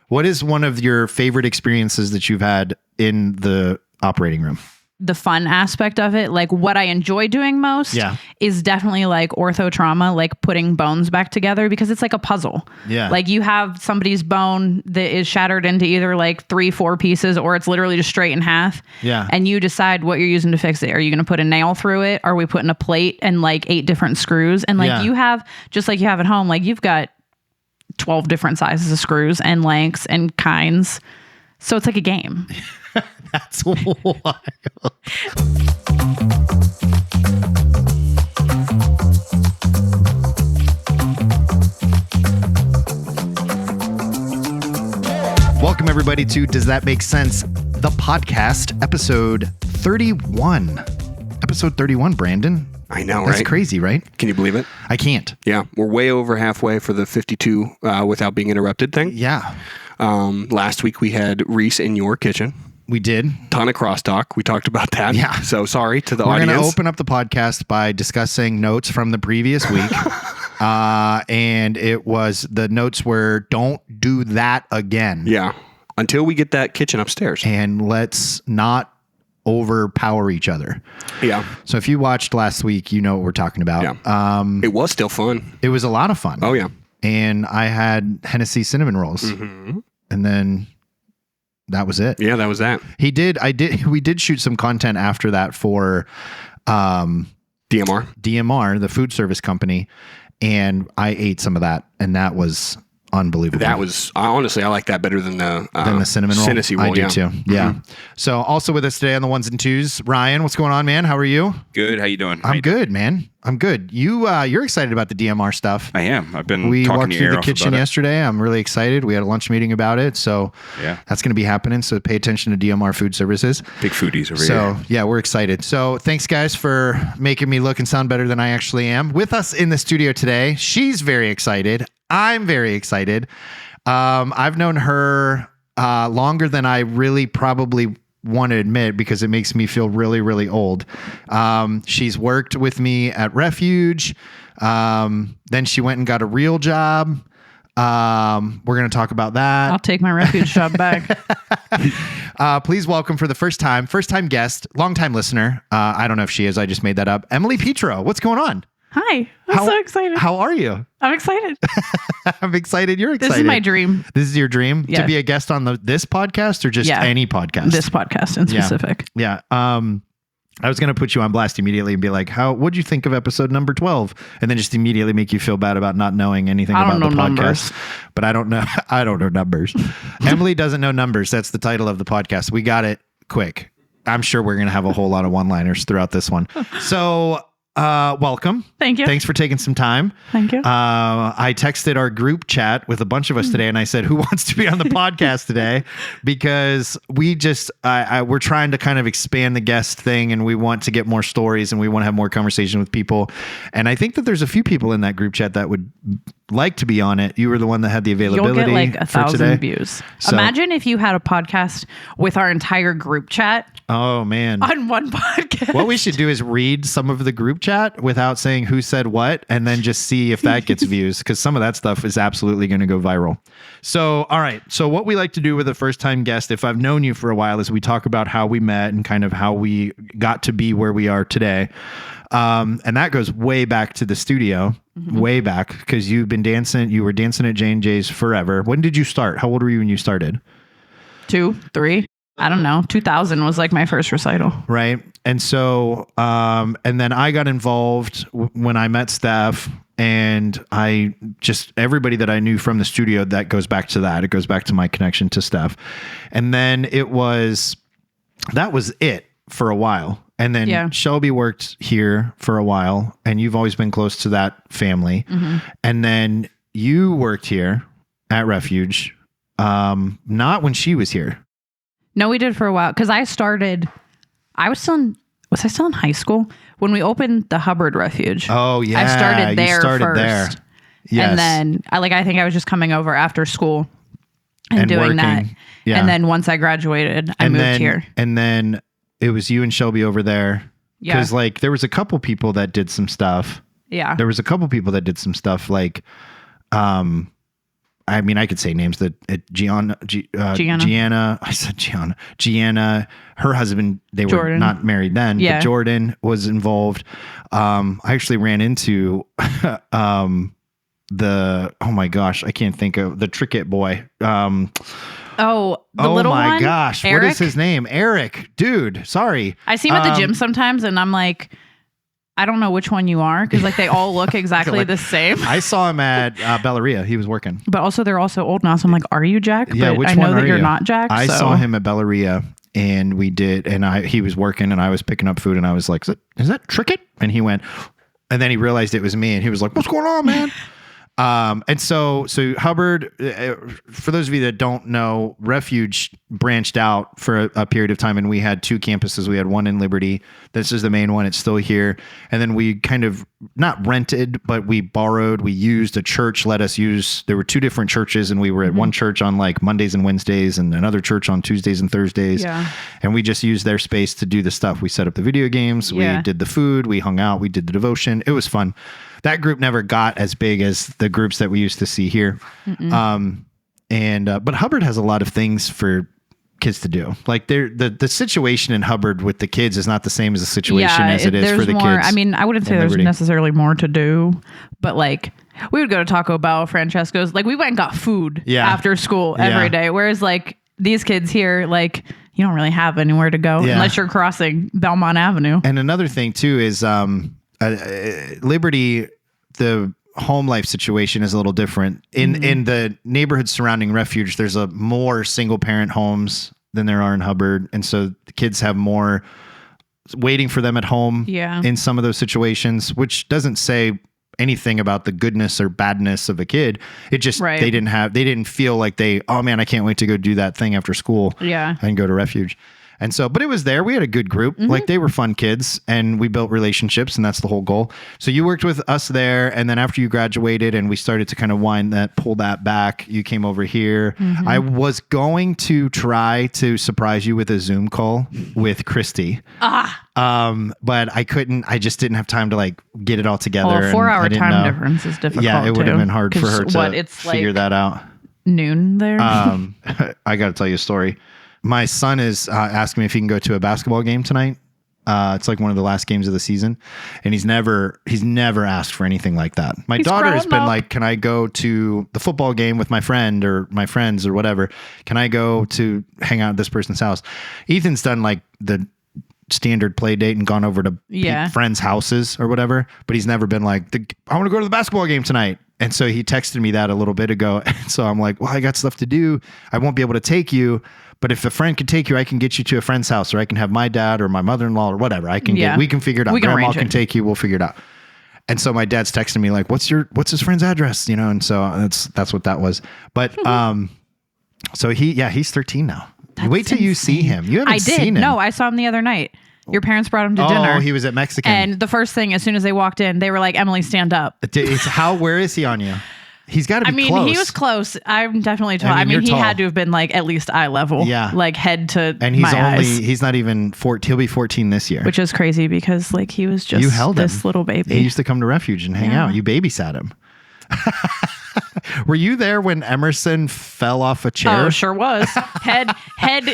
What is one of your favorite experiences that you've had in the operating room? The fun aspect of it, like what I enjoy doing most is definitely like ortho trauma, like putting bones back together, because it's like a puzzle. Yeah. Like you have somebody's bone that is shattered into either like 3-4 pieces, or it's literally just straight in half. Yeah. And you decide what you're using to fix it. Are you going to put a nail through it? Are we putting a plate and like 8 different screws? And like you have, just like you have at home, like you've got 12 different sizes of screws and lengths and kinds. So it's like a game. That's wild. Welcome, everybody, to Does That Make Sense? The podcast, episode 31. Episode 31, Brandon. I know, right? That's crazy, right? Can you believe it? I can't. Yeah, we're way over halfway for the 52 without being interrupted thing. Yeah. Last week we had Reese in your kitchen. We did. Ton of crosstalk. We talked about that. Yeah. So sorry to the audience. We're going to open up the podcast by discussing notes from the previous week. And it was, the notes were, don't do that again. Yeah. Until we get that kitchen upstairs. And let's not overpower each other. Yeah. So if you watched last week, you know what we're talking about. Yeah. It was still fun. It was a lot of fun. Oh, yeah. And I had Hennessy cinnamon rolls. Mm-hmm. And then that was it. Yeah, that was that. We did shoot some content after that for DMR, the food service company. And I ate some of that. And that was unbelievable. That was, honestly, I like that better than the cinnamon roll. Hennessy roll. I do too. Yeah. Mm-hmm. So also with us today on the ones and twos, Ryan, what's going on, man? How are you? Good. How you doing? I'm good, man. I'm good. You're excited about the DMR stuff. I am. I've been We talking walked to through the kitchen yesterday. I'm really excited. We had a lunch meeting about it. So yeah, that's going to be happening. So pay attention to DMR Food Services. Big foodies over here. So yeah, we're excited. So thanks guys for making me look and sound better than I actually am. With us in the studio today, she's very excited. I'm very excited. I've known her longer than I really probably want to admit, because it makes me feel really, really old. She's worked with me at Refuge. Then she went and got a real job. We're going to talk about that. I'll take my Refuge job back. Please welcome for the first time guest, long-time listener. I don't know if she is. I just made that up. Emily Petro. What's going on? Hi. I'm so excited. How are you? I'm excited. I'm excited. You're excited. This is my dream. This is your dream? Yeah. To be a guest on this podcast, or just any podcast? This podcast in specific. Yeah. I was going to put you on blast immediately and be like, what'd you think of episode number 12? And then just immediately make you feel bad about not knowing anything about the podcast. Numbers. But I don't know numbers. Emily doesn't know numbers. That's the title of the podcast. We got it quick. I'm sure we're going to have a whole lot of one-liners throughout this one. So welcome. Thank you. Thanks for taking some time. Thank you. I texted our group chat with a bunch of us today, and I said, who wants to be on the podcast today? Because we're trying to kind of expand the guest thing, and we want to get more stories, and we want to have more conversation with people. And I think that there's a few people in that group chat that would like to be on it. You were the one that had the availability. You'll get like 1,000 views. So, imagine if you had a podcast with our entire group chat. Oh man. On one podcast. What we should do is read some of the group chat without saying who said what, and then just see if that gets views, because some of that stuff is absolutely going to go viral. So, all right. So what we like to do with a first time guest, if I've known you for a while, is we talk about how we met and kind of how we got to be where we are today. And that goes way back to the studio, way back, because you were dancing at J&J's forever. When did you start? How old were you when you started? 2, 3. I don't know. 2000 was like my first recital. Right. And so, and then I got involved when I met Steph, and everybody that I knew from the studio, that goes back to that. It goes back to my connection to Steph. And then that was it for a while. And then Shelby worked here for a while, and you've always been close to that family. Mm-hmm. And then you worked here at Refuge, not when she was here. No, we did for a while, because I was still in high school when we opened the Hubbard Refuge? Oh yeah. I started there first. There. Yes. And then I think I was just coming over after school and doing working. that. Yeah. And then once I graduated, I moved here. And then it was you and Shelby over there. Yeah. Cause there was a couple people that did some stuff. Yeah. There was a couple people that did some stuff. I mean, I could say names that Gianna. I said Gianna, her husband, they were Jordan. not married then, but Jordan was involved. I actually ran into oh my gosh, I can't think of the Trickett boy. The little one? Oh my gosh, Eric? what is his name? Eric, dude, sorry. I see him at the gym sometimes and I'm like, I don't know which one you are because like they all look exactly the same. I saw him at Bellaria. He was working. But also they're also old now. So I'm like, are you Jack? Yeah, but which I know one that are you're you? not Jack. I saw him at Bellaria and he was working and I was picking up food and I was like, is that Trickett? And he went, and then he realized it was me and he was like, what's going on, man? And so Hubbard, for those of you that don't know, Refuge branched out for a period of time and we had 2 campuses. We had one in Liberty. This is the main one. It's still here. And then we kind of not rented, but we borrowed, we used a church, let us use, there were 2 different churches and we were at one church on like Mondays and Wednesdays and another church on Tuesdays and Thursdays. Yeah. And we just used their space to do the stuff. We set up the video games. We did the food. We hung out. We did the devotion. It was fun. That group never got as big as the groups that we used to see here. But Hubbard has a lot of things for kids to do. Like the situation in Hubbard with the kids is not the same as the situation as it is for the kids. I mean, I wouldn't say there's necessarily more to do, but like we would go to Taco Bell, Francesco's, like we went and got food after school every day. Whereas like these kids here, like you don't really have anywhere to go unless you're crossing Belmont Avenue. And another thing too is Liberty, the home life situation is a little different. In the neighborhood surrounding Refuge, there's a more single parent homes than there are in Hubbard. And so the kids have more waiting for them at home in some of those situations, which doesn't say anything about the goodness or badness of a kid. It just, they didn't feel like oh man, I can't wait to go do that thing after school and go to Refuge. And so, but it was there. We had a good group. Like they were fun kids and we built relationships and that's the whole goal. So you worked with us there. And then after you graduated and we started to kind of pull that back, you came over here. I was going to try to surprise you with a Zoom call with Christy. But I couldn't, I just didn't have time to like get it all together. Well, a 4-hour time difference is difficult. Yeah, it would have been hard for her to figure that out. Noon there. I got to tell you a story. My son is asking me if he can go to a basketball game tonight. It's like one of the last games of the season, and he's never asked for anything like that. My daughter has been like, "Can I go to the football game with my friend or my friends or whatever? Can I go to hang out at this person's house?" Ethan's done like the standard play date and gone over to friends' houses or whatever, but he's never been like, "I want to go to the basketball game tonight." And so he texted me that a little bit ago. And so I'm like, well, I got stuff to do. I won't be able to take you. But if a friend could take you, I can get you to a friend's house, or I can have my dad or my mother-in-law or whatever. We can figure it out. Grandma can take you. We'll figure it out. And so my dad's texting me like, what's his friend's address? You know? And so that's what that was. But, so he's 13 now. Wait till you see him. You haven't seen him. No, I saw him the other night. Your parents brought him to dinner. Oh, he was at Mexican. And the first thing, as soon as they walked in, they were like, Emily, stand up. Where is he on you? He's got to be close. He was close. I'm definitely tall. He had to have been like at least eye level. Yeah. Like head to and he's not even 14. He'll be 14 this year. Which is crazy because like he was just this little baby. He used to come to Refuge and hang out. You babysat him. Were you there when Emerson fell off a chair? Oh, sure was. Head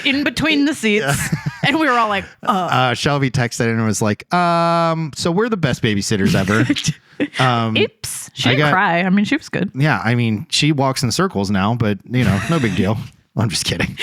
in between the seats. And we were all like, Shelby texted and was like, so we're the best babysitters ever. Oops. She didn't cry. I mean, she was good. Yeah. I mean, she walks in circles now, but you know, no big deal. I'm just kidding.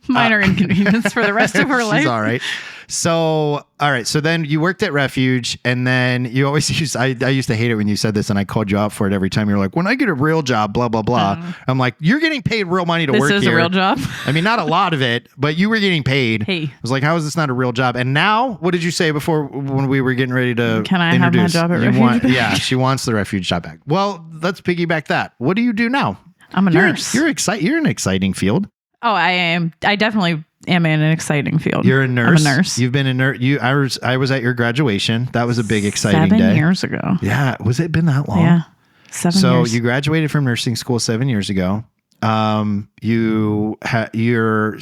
Minor inconvenience for the rest of her life. She's all right. So, all right. So then you worked at Refuge and then you always I used to hate it when you said this and I called you out for it every time. You're like, when I get a real job, blah, blah, blah. I'm like, you're getting paid real money to work here. This is a real job. I mean, not a lot of it, but you were getting paid. Hey. I was like, how is this not a real job? And now, what did you say before when we were getting ready to Can I introduce? have my job at Refuge? Yeah, she wants the Refuge job back. Well, let's piggyback that. What do you do now? I'm a nurse. You're in an exciting field. Oh, I am. I definitely am in an exciting field. You're a nurse. I'm a nurse. You've been a nurse. I was at your graduation. That was a big, exciting day. 7 years ago. Yeah. Was it been that long? Yeah. 7 years. So you graduated from nursing school 7 years ago. Your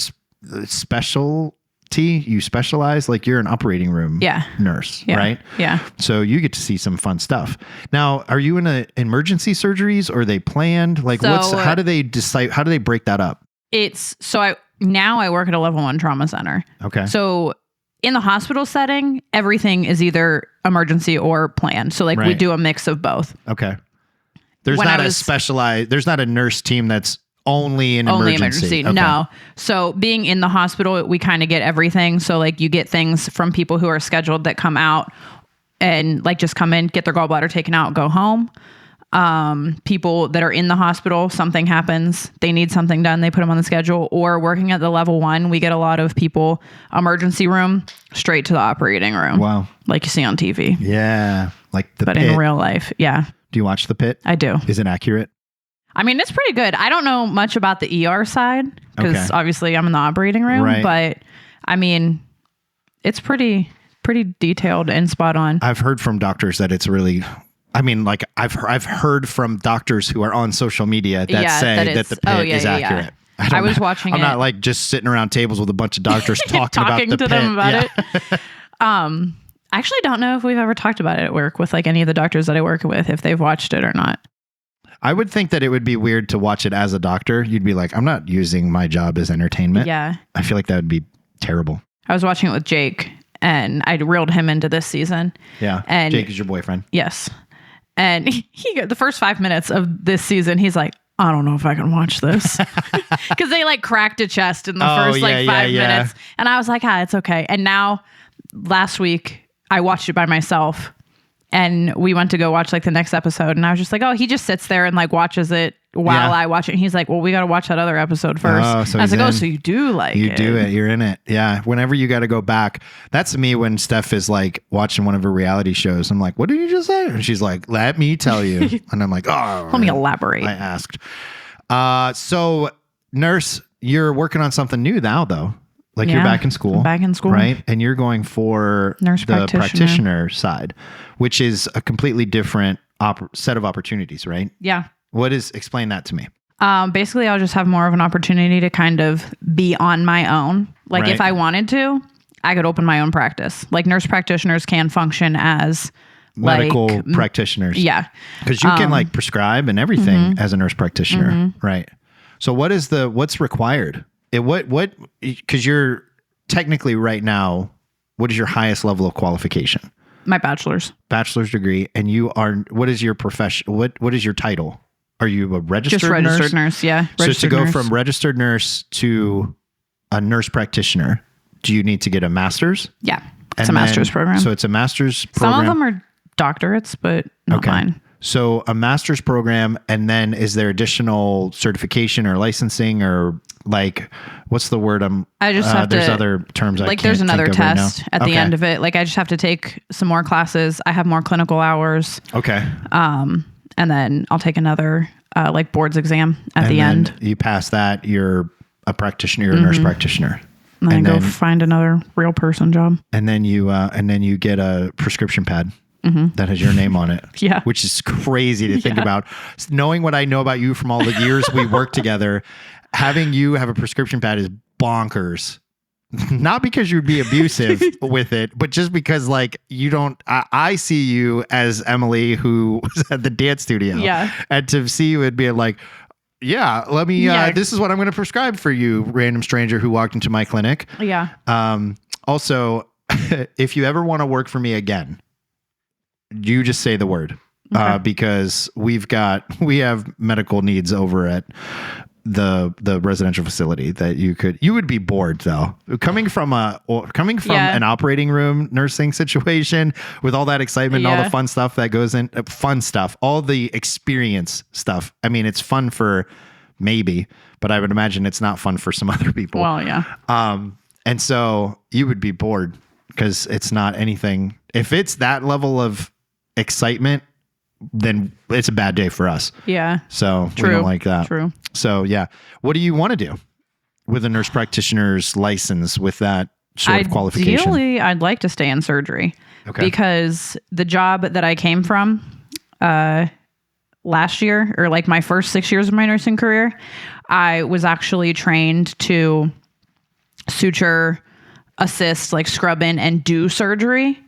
special you specialize, like you're an operating room nurse, right? Yeah. So you get to see some fun stuff. Now, are you in emergency surgeries, or are they planned? Like how do they decide? How do they break that up? Now I work at a level 1 trauma center. Okay. So in the hospital setting, everything is either emergency or planned. So we do a mix of both. Okay. There's not a nurse team that's only emergency. Okay. No. So being in the hospital, we kind of get everything. So you get things from people who are scheduled that come out and just come in, get their gallbladder taken out, go home. People that are in the hospital, something happens, they need something done, they put them on the schedule. Or working at the level 1, we get a lot of people emergency room straight to the operating room. Wow. Like you see on TV. Yeah. Like the But Pit. in real life. Yeah. Do you watch The Pit? I do. Is it accurate? I mean, it's pretty good. I don't know much about the ER side because obviously I'm in the operating room, but I mean, it's pretty detailed and spot on. I've heard from doctors that it's really, I mean, I've heard from doctors who are on social media that say that The Pit is accurate. I was watching I'm not just sitting around tables with a bunch of doctors talking about The Pit. Them about it. I actually don't know if we've ever talked about it at work with any of the doctors that I work with, if they've watched it or not. I would think that it would be weird to watch it as a doctor. You'd be like, I'm not using my job as entertainment. Yeah. I feel like that would be terrible. I was watching it with Jake, and I reeled him into this season. Yeah. And Jake is your boyfriend. Yes. And he the first 5 minutes of this season, he's like, I don't know if I can watch this. Because they cracked a chest in the first 5 minutes. And I was like, it's okay. And now last week I watched it by myself, and we went to go watch the next episode, and I was just like, he just sits there and watches it while I watch it. And he's like, well, we got to watch that other episode first. So I was like, so you do like it. You do it. You're in it. Yeah. Whenever you got to go back, that's me when Steph is watching one of her reality shows. I'm like, what did you just say? And she's like, let me tell you. And I'm like, let me elaborate. I asked. So nurse, you're working on something new now though. You're back in school. I'm back in school. Right? And you're going for nurse practitioner side, which is a completely different set of opportunities, right? Yeah. Explain that to me. Basically, I'll just have more of an opportunity to kind of be on my own. If I wanted to, I could open my own practice. Nurse practitioners can function as medical practitioners. Yeah. Because you can prescribe and everything as a nurse practitioner. Right. So what's required? Because you're technically right now, what is your highest level of qualification? My bachelor's degree. And what is your profession? What is your title? Are you a registered nurse? Just registered nurse, yeah. So to go from registered nurse to a nurse practitioner, do you need to get a master's? Yeah. It's a master's program. So it's a master's program. Some of them are doctorates, but not mine. So a master's program, and then is there additional certification or licensing or what's the word? I just have there's other terms I can't there's another think of right test now. at the end of it. I just have to take some more classes. I have more clinical hours. Okay. And then I'll take another boards exam at the end. You pass that, you're a practitioner, you're a nurse practitioner. And then go find another real person job. And then you get a prescription pad. That has your name on it. Yeah. Which is crazy to think about. Knowing what I know about you from all the years we worked together, having you have a prescription pad is bonkers. Not because you'd be abusive with it, but just because you don't, I see you as Emily who was at the dance studio. Yeah. And to see you would be let me, this is what I'm going to prescribe for you, random stranger who walked into my clinic. Yeah. Also, if you ever want to work for me again, you just say the word, because we have medical needs over at the residential facility that you would be bored though. Coming from an operating room nursing situation with all that excitement and all the fun stuff that goes in, all the experience stuff. I mean, it's fun for maybe, but I would imagine it's not fun for some other people. Well, yeah. And so you would be bored because it's not anything. If it's that level of excitement, then it's a bad day for us. Yeah. So we don't like that. True. So yeah. What do you want to do with a nurse practitioner's license with that sort of qualification? Ideally, I'd like to stay in surgery. Okay. Because the job that I came from last year, or my first 6 years of my nursing career, I was actually trained to suture assist, like scrub in and do surgery.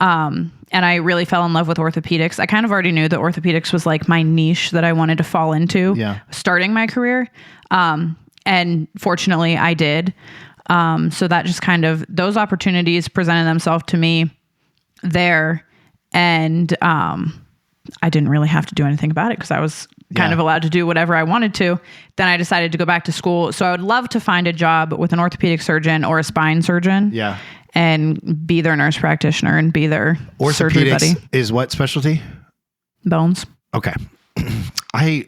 And I really fell in love with orthopedics. I kind of already knew that orthopedics was like my niche that I wanted to fall into starting my career. And fortunately I did. So that just kind of, those opportunities presented themselves to me there. And I didn't really have to do anything about it because I was kind of allowed to do whatever I wanted to. Then I decided to go back to school. So I would love to find a job with an orthopedic surgeon or a spine surgeon. Yeah. And be their nurse practitioner and be their surgery buddy. Orthopedics is what specialty? Bones. Okay. I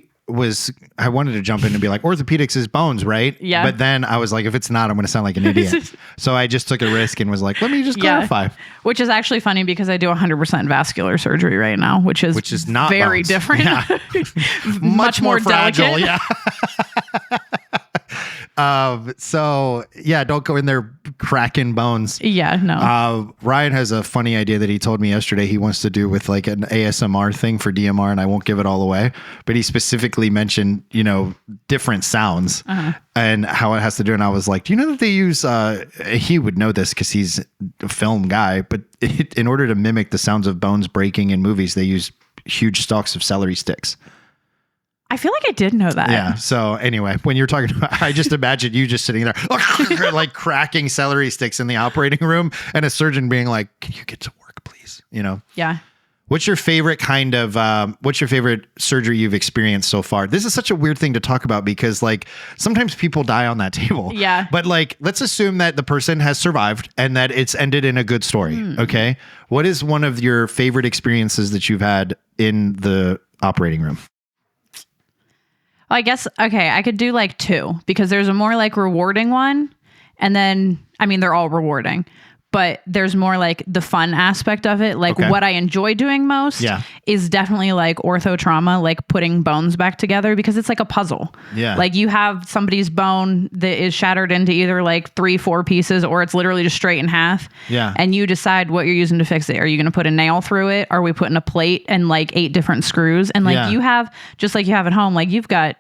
wanted to jump in and be like, orthopedics is bones, right? Yeah. But then I was like, if it's not, I'm going to sound like an idiot. So I just took a risk and was like, let me just clarify. Which is actually funny because I do 100% vascular surgery right now, which is not very bones. different. Yeah. much more fragile. delicate. Yeah. So yeah, don't go in there cracking bones. Yeah, no. Ryan has a funny idea that he told me yesterday he wants to do with like an ASMR thing for DMR, and I won't give it all away, but he specifically mentioned, different sounds and how it has to do. And I was like, do you know that they use, he would know this cause he's a film guy, but in order to mimic the sounds of bones breaking in movies, they use huge stalks of celery sticks. I feel like I did know that. Yeah. So anyway, when you're talking about, I just imagine you just sitting there like cracking celery sticks in the operating room and a surgeon being like, can you get to work, please? Yeah. What's your favorite what's your favorite surgery you've experienced so far? This is such a weird thing to talk about because like sometimes people die on that table. Yeah. But like, let's assume that the person has survived and that it's ended in a good story. Okay. What is one of your favorite experiences that you've had in the operating room? Well, I guess, okay, I could do like two because there's a more like rewarding one. And then, I mean, they're all rewarding, but there's more like the fun aspect of it. Like what I enjoy doing most is definitely like ortho trauma, like putting bones back together because it's like a puzzle. Yeah. Like you have somebody's bone that is shattered into either like 3-4 pieces or it's literally just straight in half. Yeah. And you decide what you're using to fix it. Are you going to put a nail through it? Are we putting a plate and like 8 different screws? And like you have, just like you have at home, like you've got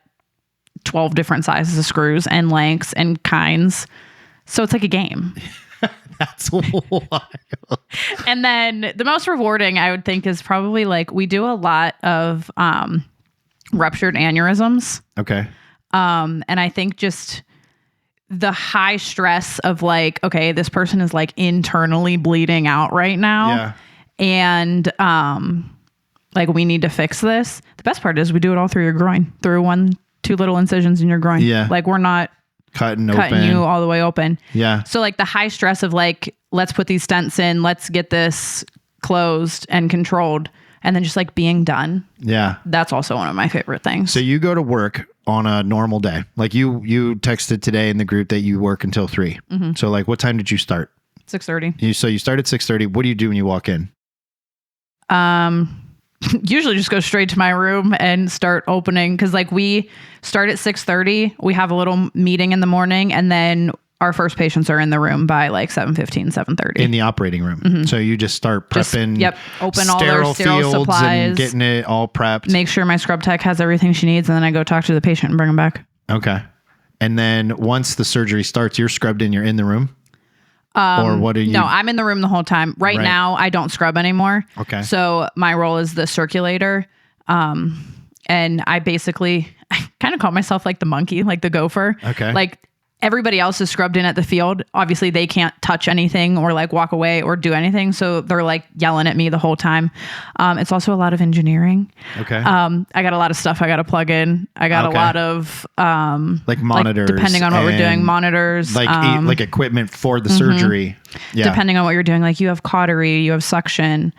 12 different sizes of screws and lengths and kinds. So it's like a game. That's wild. And then the most rewarding I would think is probably like we do a lot of ruptured aneurysms. Okay. And I think just the high stress of like, okay, this person is like internally bleeding out right now. Yeah. And like we need to fix this. The best part is we do it all through your groin, through 1-2 little incisions in your groin. Yeah. Like we're not cutting you all the way open. Yeah. So like the high stress of like, let's put these stents in, let's get this closed and controlled, and then just like being done. Yeah. That's also one of my favorite things. So you go to work on a normal day. Like you texted today in the group that you work until 3. So like what time did you start? 6:30. So you start at 6:30. What do you do when you walk in? Usually just go straight to my room and start opening. Cause like we start at 6:30, we have a little meeting in the morning, and then our first patients are in the room by like 7:15, 7:30. In the operating room. So you just start prepping. Open all their sterile fields supplies. and getting it all prepped. Make sure my scrub tech has everything she needs, and then I go talk to the patient and bring them back. Okay. And then once the surgery starts, you're scrubbed in, you're in the room? Or what are you? No, I'm in the room the whole time. Right now, I don't scrub anymore. Okay. So my role is the circulator. And I basically kind of call myself like the monkey, like the gopher. Okay. Like everybody else is scrubbed in at the field. Obviously, they can't touch anything or like walk away or do anything. So they're like yelling at me the whole time. It's also a lot of engineering. Okay. I got a lot of stuff I got to plug in. I got a lot of like monitors, like, depending on what we're doing, monitors, like equipment for the surgery. Yeah. Depending on what you're doing, like you have cautery, you have suction,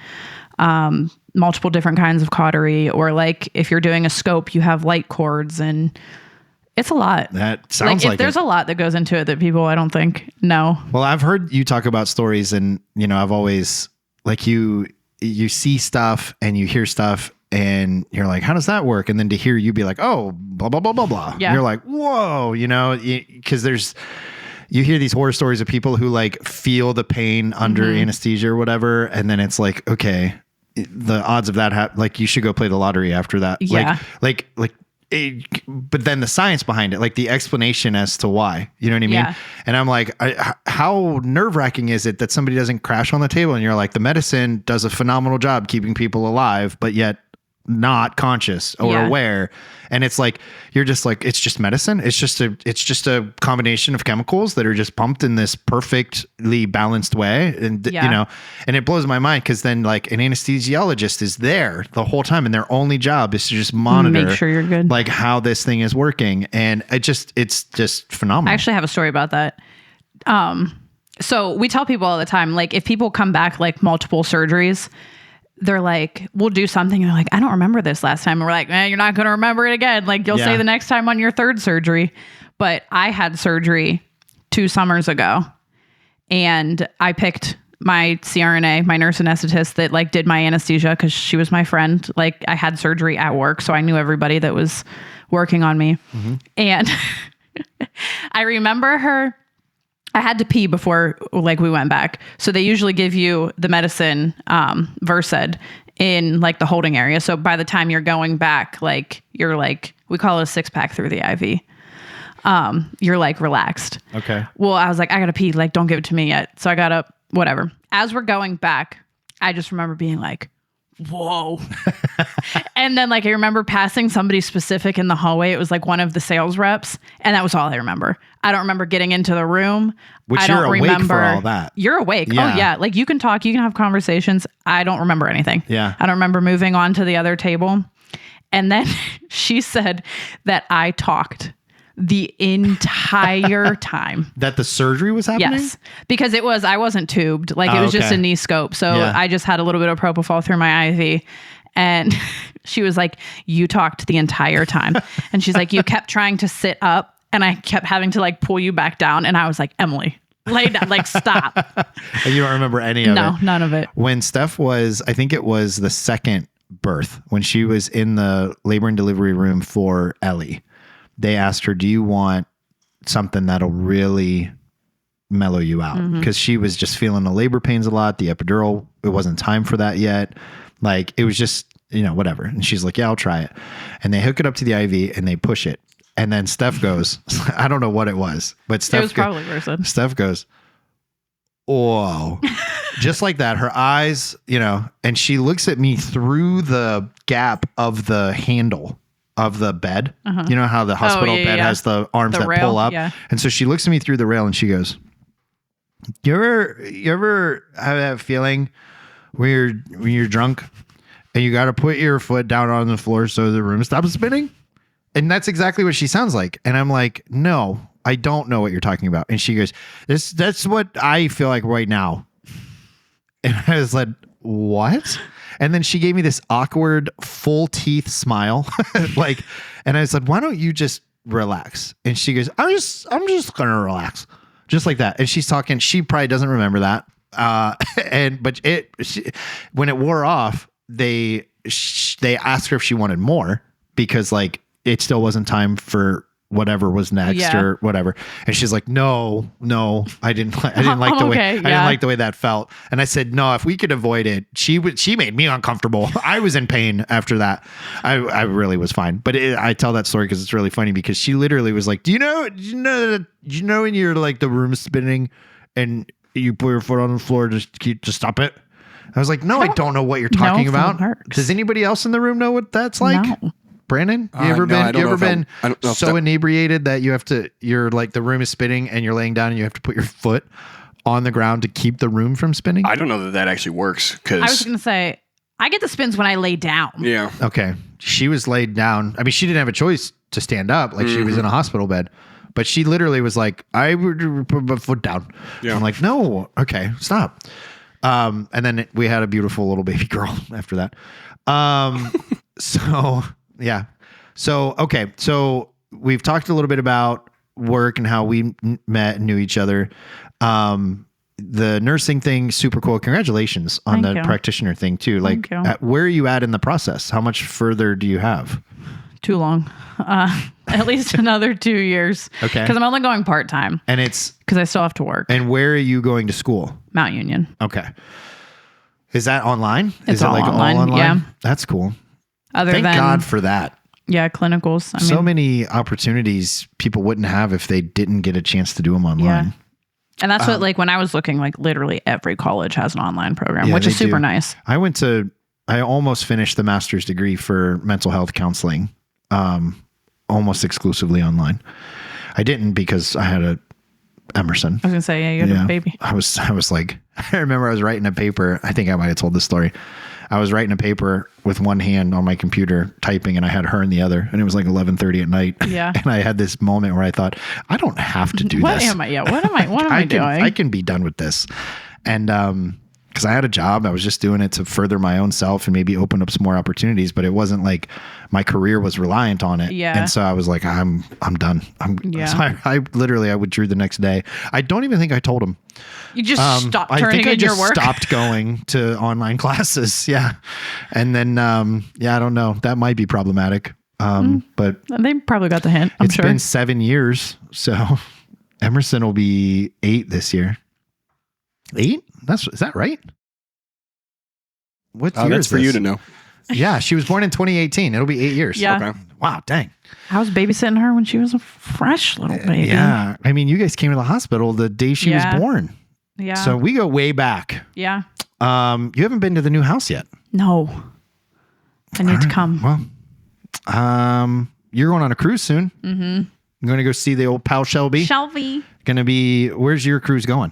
multiple different kinds of cautery, or like if you're doing a scope, you have light cords, and it's a lot. That sounds like there's a lot that goes into it that people I don't think know. Well, I've heard you talk about stories, and I've always like you see stuff and you hear stuff and you're like, how does that work? And then to hear you be like, oh, blah, blah, blah, blah, blah. Yeah. You're like, whoa, because you hear these horror stories of people who like feel the pain under anesthesia or whatever. And then it's like, okay, the odds of that like you should go play the lottery after that. Yeah. Like but then the science behind it, like the explanation as to why, you know what I mean? Yeah. And I'm like, how nerve wracking is it that somebody doesn't crash on the table? And you're like, the medicine does a phenomenal job keeping people alive, but yet not conscious or aware. And it's like, you're just like, it's just medicine. It's just a combination of chemicals that are just pumped in this perfectly balanced way. And, you know, and it blows my mind because then like an anesthesiologist is there the whole time and their only job is to just monitor, make sure you're good, like how this thing is working. And it's just phenomenal. I actually have a story about that. So we tell people all the time, like if people come back like multiple surgeries, they're like, we'll do something. And they're like, I don't remember this last time. And we're like, man, you're not going to remember it again. Like you'll say the next time on your third surgery. But I had surgery 2 summers ago and I picked my CRNA, my nurse anesthetist that like did my anesthesia because she was my friend. Like I had surgery at work. So I knew everybody that was working on me. Mm-hmm. And I remember her. I had to pee before like we went back. So they usually give you the medicine, Versed in like the holding area. So by the time you're going back, like you're like, we call it a 6-pack through the IV. You're like relaxed. Okay. Well, I was like, I gotta pee. Like, don't give it to me yet. So I got up, whatever. As we're going back, I just remember being like, whoa. And then like I remember passing somebody specific in the hallway. It was like one of the sales reps. And that was all I remember. I don't remember getting into the room. Which I you're don't awake remember for all that. You're awake. Yeah. Oh yeah. Like you can talk, you can have conversations. I don't remember anything. Yeah. I don't remember moving on to the other table. And then she said that I talked the entire time. That the surgery was happening? Yes, because I wasn't tubed. Like it was just a knee scope. So I just had a little bit of propofol through my IV. And she was like, you talked the entire time. And she's like, you kept trying to sit up and I kept having to like pull you back down. And I was like, Emily, lay down, like stop. And you don't remember any of it? No, none of it. When Steph was, I think it was the second birth, when she was in the labor and delivery room for Ellie, they asked her, do you want something that'll really mellow you out? Because she was just feeling the labor pains a lot. The epidural, it wasn't time for that yet. Like it was just, you know, whatever. And she's like, yeah, I'll try it. And they hook it up to the IV and they push it. And then Steph goes, I don't know what it was, but Steph, it was probably Versed. Steph goes, whoa, just like that. Her eyes, you know, and she looks at me through the gap of the handle of the bed. You know how the hospital bed has the arms the that rail, pull up. yeah. And so she looks at me through the rail and she goes, you ever have that feeling when you're drunk and you got to put your foot down on the floor so the room stops spinning? And that's exactly what she sounds like. And I'm like, no, I don't know what you're talking about. And she goes, that's what I feel like right now. And I was like, what? And then she gave me this awkward full teeth smile. Like, and I said, why don't you just relax? And she goes, I'm just going to relax. Just like that. And she's talking, she probably doesn't remember that. When it wore off, they asked her if she wanted more because like it still wasn't time for whatever was next or whatever. And she's like, no, I didn't like the way, I didn't like the way that felt. And I said, no, if we could avoid it, she made me uncomfortable. I was in pain after that. I really was fine. But I tell that story because it's really funny because she literally was like, do you know when you're like the room's spinning and you put your foot on the floor to stop it? I was like, no, I don't know what you're talking about. Does anybody else in the room know what that's like? No. Brandon, you ever been so inebriated that you're like the room is spinning and you're laying down and you have to put your foot on the ground to keep the room from spinning? I don't know that actually works. I was going to say, I get the spins when I lay down. Yeah. Okay. She was laid down. I mean, she didn't have a choice to stand up. Like she was in a hospital bed, but she literally was like, I would put my foot down. Yeah. I'm like, no, okay, stop. And then we had a beautiful little baby girl after that. So yeah. So, okay. So we've talked a little bit about work and how we met and knew each other. The nursing thing, super cool. Congratulations on the practitioner thing too. Like where are you at in the process? How much further do you have? Too long. At least another 2 years. Okay. Because I'm only going part-time. And it's because I still have to work. And where are you going to school? Mount Union. Okay. Is that online? It's Is it all like online? all online? Yeah. That's cool. Thank God for that. Yeah, clinicals. I mean, So many opportunities people wouldn't have if they didn't get a chance to do them online. Yeah. And that's what, like, when I was looking, like, literally every college has an online program, which is they super do. nice. I almost finished the master's degree for mental health counseling, almost exclusively online. I didn't because I had a Emerson. I was gonna say, yeah, you had a baby. I was like, I remember I was writing a paper. I think I might have told this story. I was writing a paper with one hand on my computer typing, and I had her in the other, and it was like 11:30 at night. Yeah. And I had this moment where I thought, I don't have to do What this. am I? Yeah. What am I doing? I can be done with this. And, because I had a job, I was just doing it to further my own self and maybe open up some more opportunities, but it wasn't like my career was reliant on it. Yeah. And so I was like, I'm done. So I literally withdrew the next day. I don't even think I told him. You just stopped I turning think I in your just work. stopped going to online classes. Yeah. And then, I don't know. That might be problematic. But They probably got the hint. I'm it's sure. been 7 years. So Emerson will be 8 this year. 8? Is that right? What year That's is for this? you to know. Yeah, she was born in 2018. It'll be 8 years. Yeah. Okay. Wow, dang. I was babysitting her when she was a fresh little baby. Yeah. I mean, you guys came to the hospital the day she was Yeah. born. Yeah. So we go way back. Yeah. You haven't been to the new house yet. No. I need to come. Well, you're going on a cruise soon. Mm-hmm. You're going to go see the old pal Shelby. Shelby. Where's your cruise going?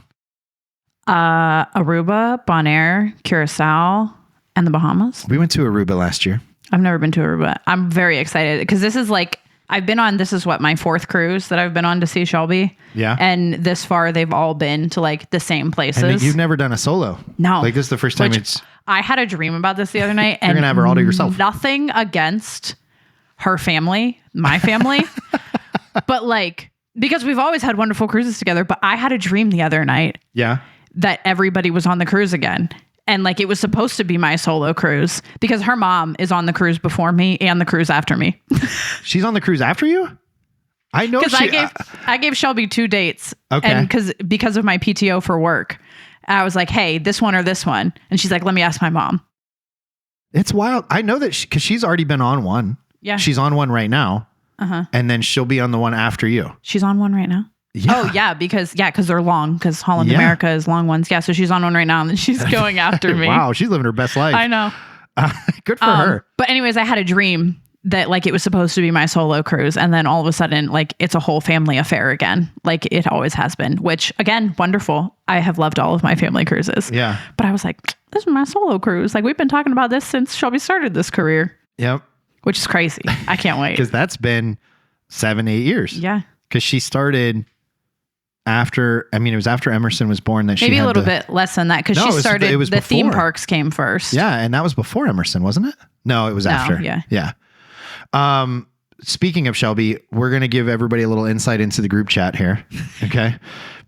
Aruba, Bonaire, Curacao, and the Bahamas. We went to Aruba last year. I've never been to Aruba. I'm very excited because this is like, this is what, my 4th cruise that I've been on to see Shelby. Yeah. And this far, they've all been to like the same places. And you've never done a solo. No. Like this is the first time Which I had a dream about this the other night. And You're going to have her all to yourself. Nothing against her family, my family. But like, because we've always had wonderful cruises together, but I had a dream the other night Yeah. that everybody was on the cruise again. And like, it was supposed to be my solo cruise because her mom is on the cruise before me and the cruise after me. She's on the cruise after you? I know Because I gave Shelby 2 dates. Okay. And because of my PTO for work, I was like, hey, this one or this one. And she's like, let me ask my mom. It's wild. I know that because she's already been on one. Yeah. She's on one right now. Uh-huh. And then she'll be on the one after you. She's on one right now. Yeah. Oh yeah, because they're long. Because Holland Yeah. America is long ones. Yeah, so she's on one right now, and then she's going after me. Wow, she's living her best life. I know. Good for her. But anyways, I had a dream that like it was supposed to be my solo cruise, and then all of a sudden, like it's a whole family affair again, like it always has been. Which again, wonderful. I have loved all of my family cruises. Yeah. But I was like, this is my solo cruise. Like we've been talking about this since Shelby started this career, Yep. which is crazy. I can't wait. Because that's been 7-8 years. Yeah. Because she started after, it was after Emerson was born that she Maybe had a little bit less than that because No, she started. it was the theme before. parks came first. Yeah, and that was before Emerson, wasn't it? No, it was after. Yeah. Yeah. Speaking of Shelby, we're going to give everybody a little insight into the group chat here. Okay.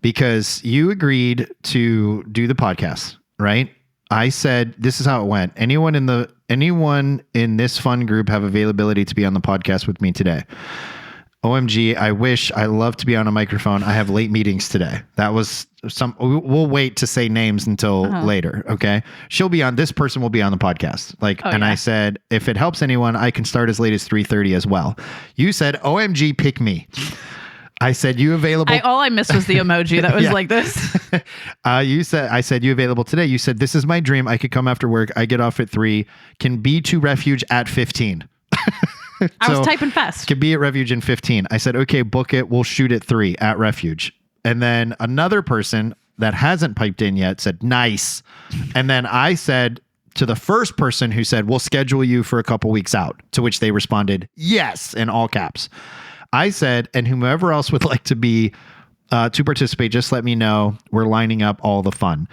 Because you agreed to do the podcast, right? I said, this is how it went. Anyone in this fun group have availability to be on the podcast with me today? OMG, I love to be on a microphone. I have late meetings today. That was we'll wait to say names until later. Okay. This person will be on the podcast. I said, if it helps anyone, I can start as late as 3:30 as well. You said, OMG, pick me. I said, you available? All I missed was the emoji that was Yeah. like this. I said, you available today? You said, this is my dream. I could come after work. I get off at 3, can be to Refuge at 15. I was typing fast. Could be at Refuge in 15. I said, okay, book it. We'll shoot at 3 at Refuge. And then another person that hasn't piped in yet said, nice. And then I said to the first person who said, we'll schedule you for a couple weeks out, to which they responded, yes, in all caps. I said, and whomever else would like to be to participate, just let me know. We're lining up all the fun.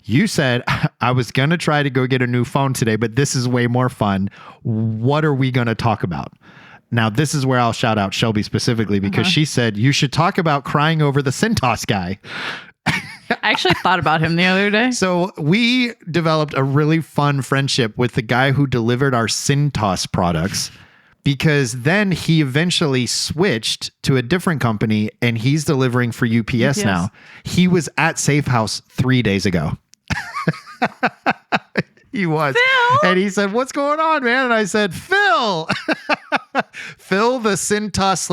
You said, I was going to try to go get a new phone today, but this is way more fun. What are we going to talk about? Now, this is where I'll shout out Shelby specifically because she said, you should talk about crying over the Cintas guy. I actually thought about him the other day. So we developed a really fun friendship with the guy who delivered our Cintas products, because then he eventually switched to a different company and he's delivering for UPS now. He was at Safe House 3 days ago. He was. Phil? And he said, what's going on, man? And I said, Phil. Phil, the Cintas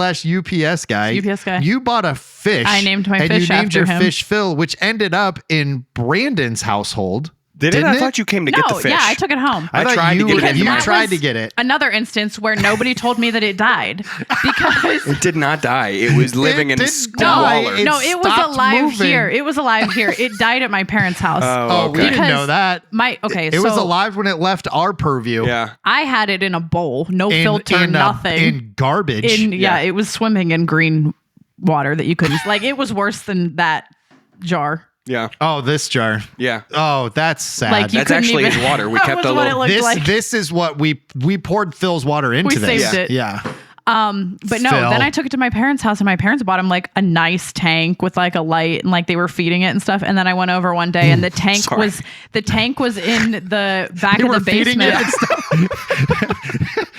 / UPS guy. UPS guy. You bought a fish. I named my and fish you named after your him. fish Phil, which ended up in Brandon's household. Didn't Didn't I it? thought you came to get the fish. Yeah, I took it home. I thought tried to get it in You there. tried to get it. Another instance where nobody told me that it died because It did not die. It was living in a didn't die. squalor. It no, it was stopped alive moving. here. It was alive here. It died at my parents' house. Oh, we okay. didn't know that. It was so alive when it left our purview. Yeah. I had it in a bowl, no filter, nothing. In garbage. Yeah, it was swimming in green water that you couldn't. Like it was worse than that jar. Yeah. Oh, this jar. Yeah. Oh, that's sad. Like you That's couldn't actually even, his water. We that kept was a what little- it looked like. This is what we poured Phil's water into We this. saved it. Yeah. But no, Phil. then I took it to my parents' house and my parents bought him like a nice tank with like a light and like they were feeding it and stuff. And then I went over one day and the tank Sorry. was in the back They of were the feeding basement. it and stuff.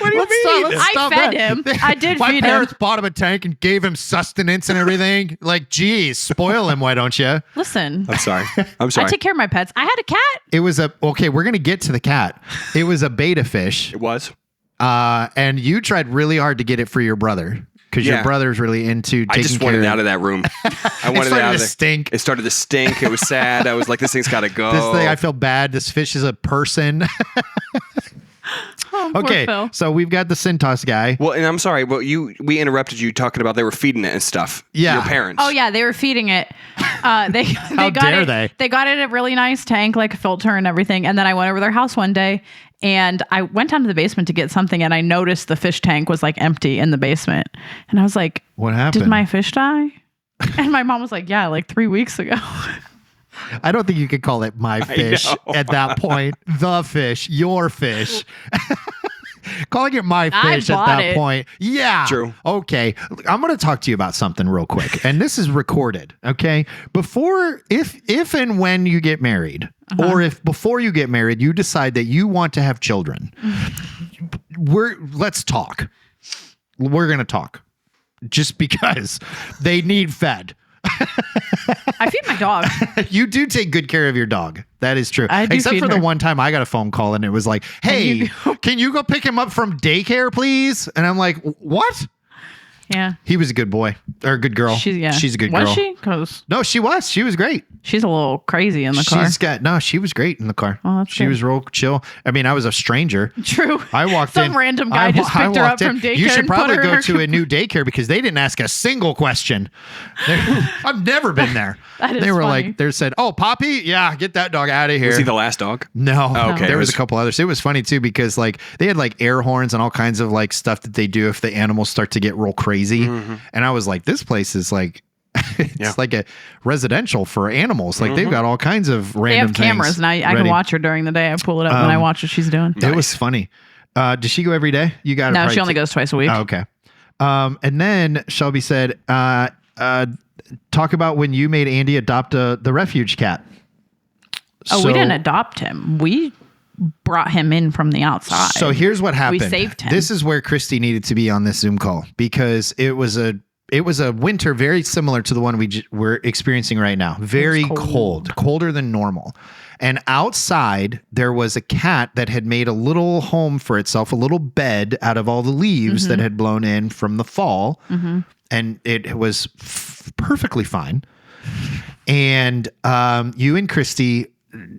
What do you mean? I fed him. I did My feed him. parents bought him a tank and gave him sustenance and everything. Like, geez, spoil him, why don't you? Listen, I'm sorry. I'm I sorry. take care of my pets. I had a cat. It was okay, we're going to get to the cat. It was a beta fish. It was. And you tried really hard to get it for your brother because your Yeah. brother's really into taking I just care wanted of it out of that room. I wanted it started out to of there. stink. It started to stink. It was sad. I was like, this thing's got to go. This thing, I feel bad. This fish is a person. Oh, poor Okay, Phil. so we've got the Cintas guy. Well, and I'm sorry. Well, we interrupted you talking about they were feeding it and stuff. Yeah. Your parents. Oh yeah, they were feeding it. They How got dare it. they? They got it in a really nice tank, like a filter and everything. And then I went over to their house one day, and I went down to the basement to get something, and I noticed the fish tank was like empty in the basement, and I was like, What happened? "Did my fish die?" And my mom was like, "Yeah, like 3 weeks ago." I don't think you could call it my fish know. at that point. The fish, your fish. Calling it my I fish at bought that it. point. Yeah. True. Okay. I'm going to talk to you about something real quick. And this is recorded. Okay. Before, if and when you get married, or if before you get married, you decide that you want to have children, let's talk. We're going to talk just because they need fed. I feed my dog. You do take good care of your dog. That is true. I do Except feed for the her. one time I got a phone call and it was like, hey, can you go pick him up from daycare, please? And I'm like, what? Yeah, He was a good boy or a good girl. She's a good girl. Was she? Because No, she was. She was great. she's a little crazy in the car. She was great in the car. Oh, that's she good. was real chill. I mean, I was a stranger. True. I walked in. Some random guy just picked her up from daycare. You should and put probably her in go her to a new daycare because they didn't ask a single question. I've never been there. That is they were funny. like, they said, "Oh, Poppy, yeah, get that dog out of here." Was he the last dog? No. Oh, okay. There It was was- a couple others. It was funny too because like they had like air horns and all kinds of like stuff that they do if the animals start to get real crazy. And I was like, this place is like it's like a residential for animals. Like they've got all kinds of They random have cameras, things and I can ready. watch her during the day. I pull it up and I watch what she's doing. It was funny. Does she go every day? You got No, she only goes twice a week. Oh, okay. And then Shelby said, talk about when you made Andy adopt the refuge cat. We didn't adopt him. We brought him in from the outside. So here's what happened. We saved him. This is where Christy needed to be on this Zoom call because it was a winter very similar to the one we're experiencing right now. Very cold, colder than normal. And outside there was a cat that had made a little home for itself, a little bed out of all the leaves that had blown in from the fall. And it was perfectly fine. And you and Christy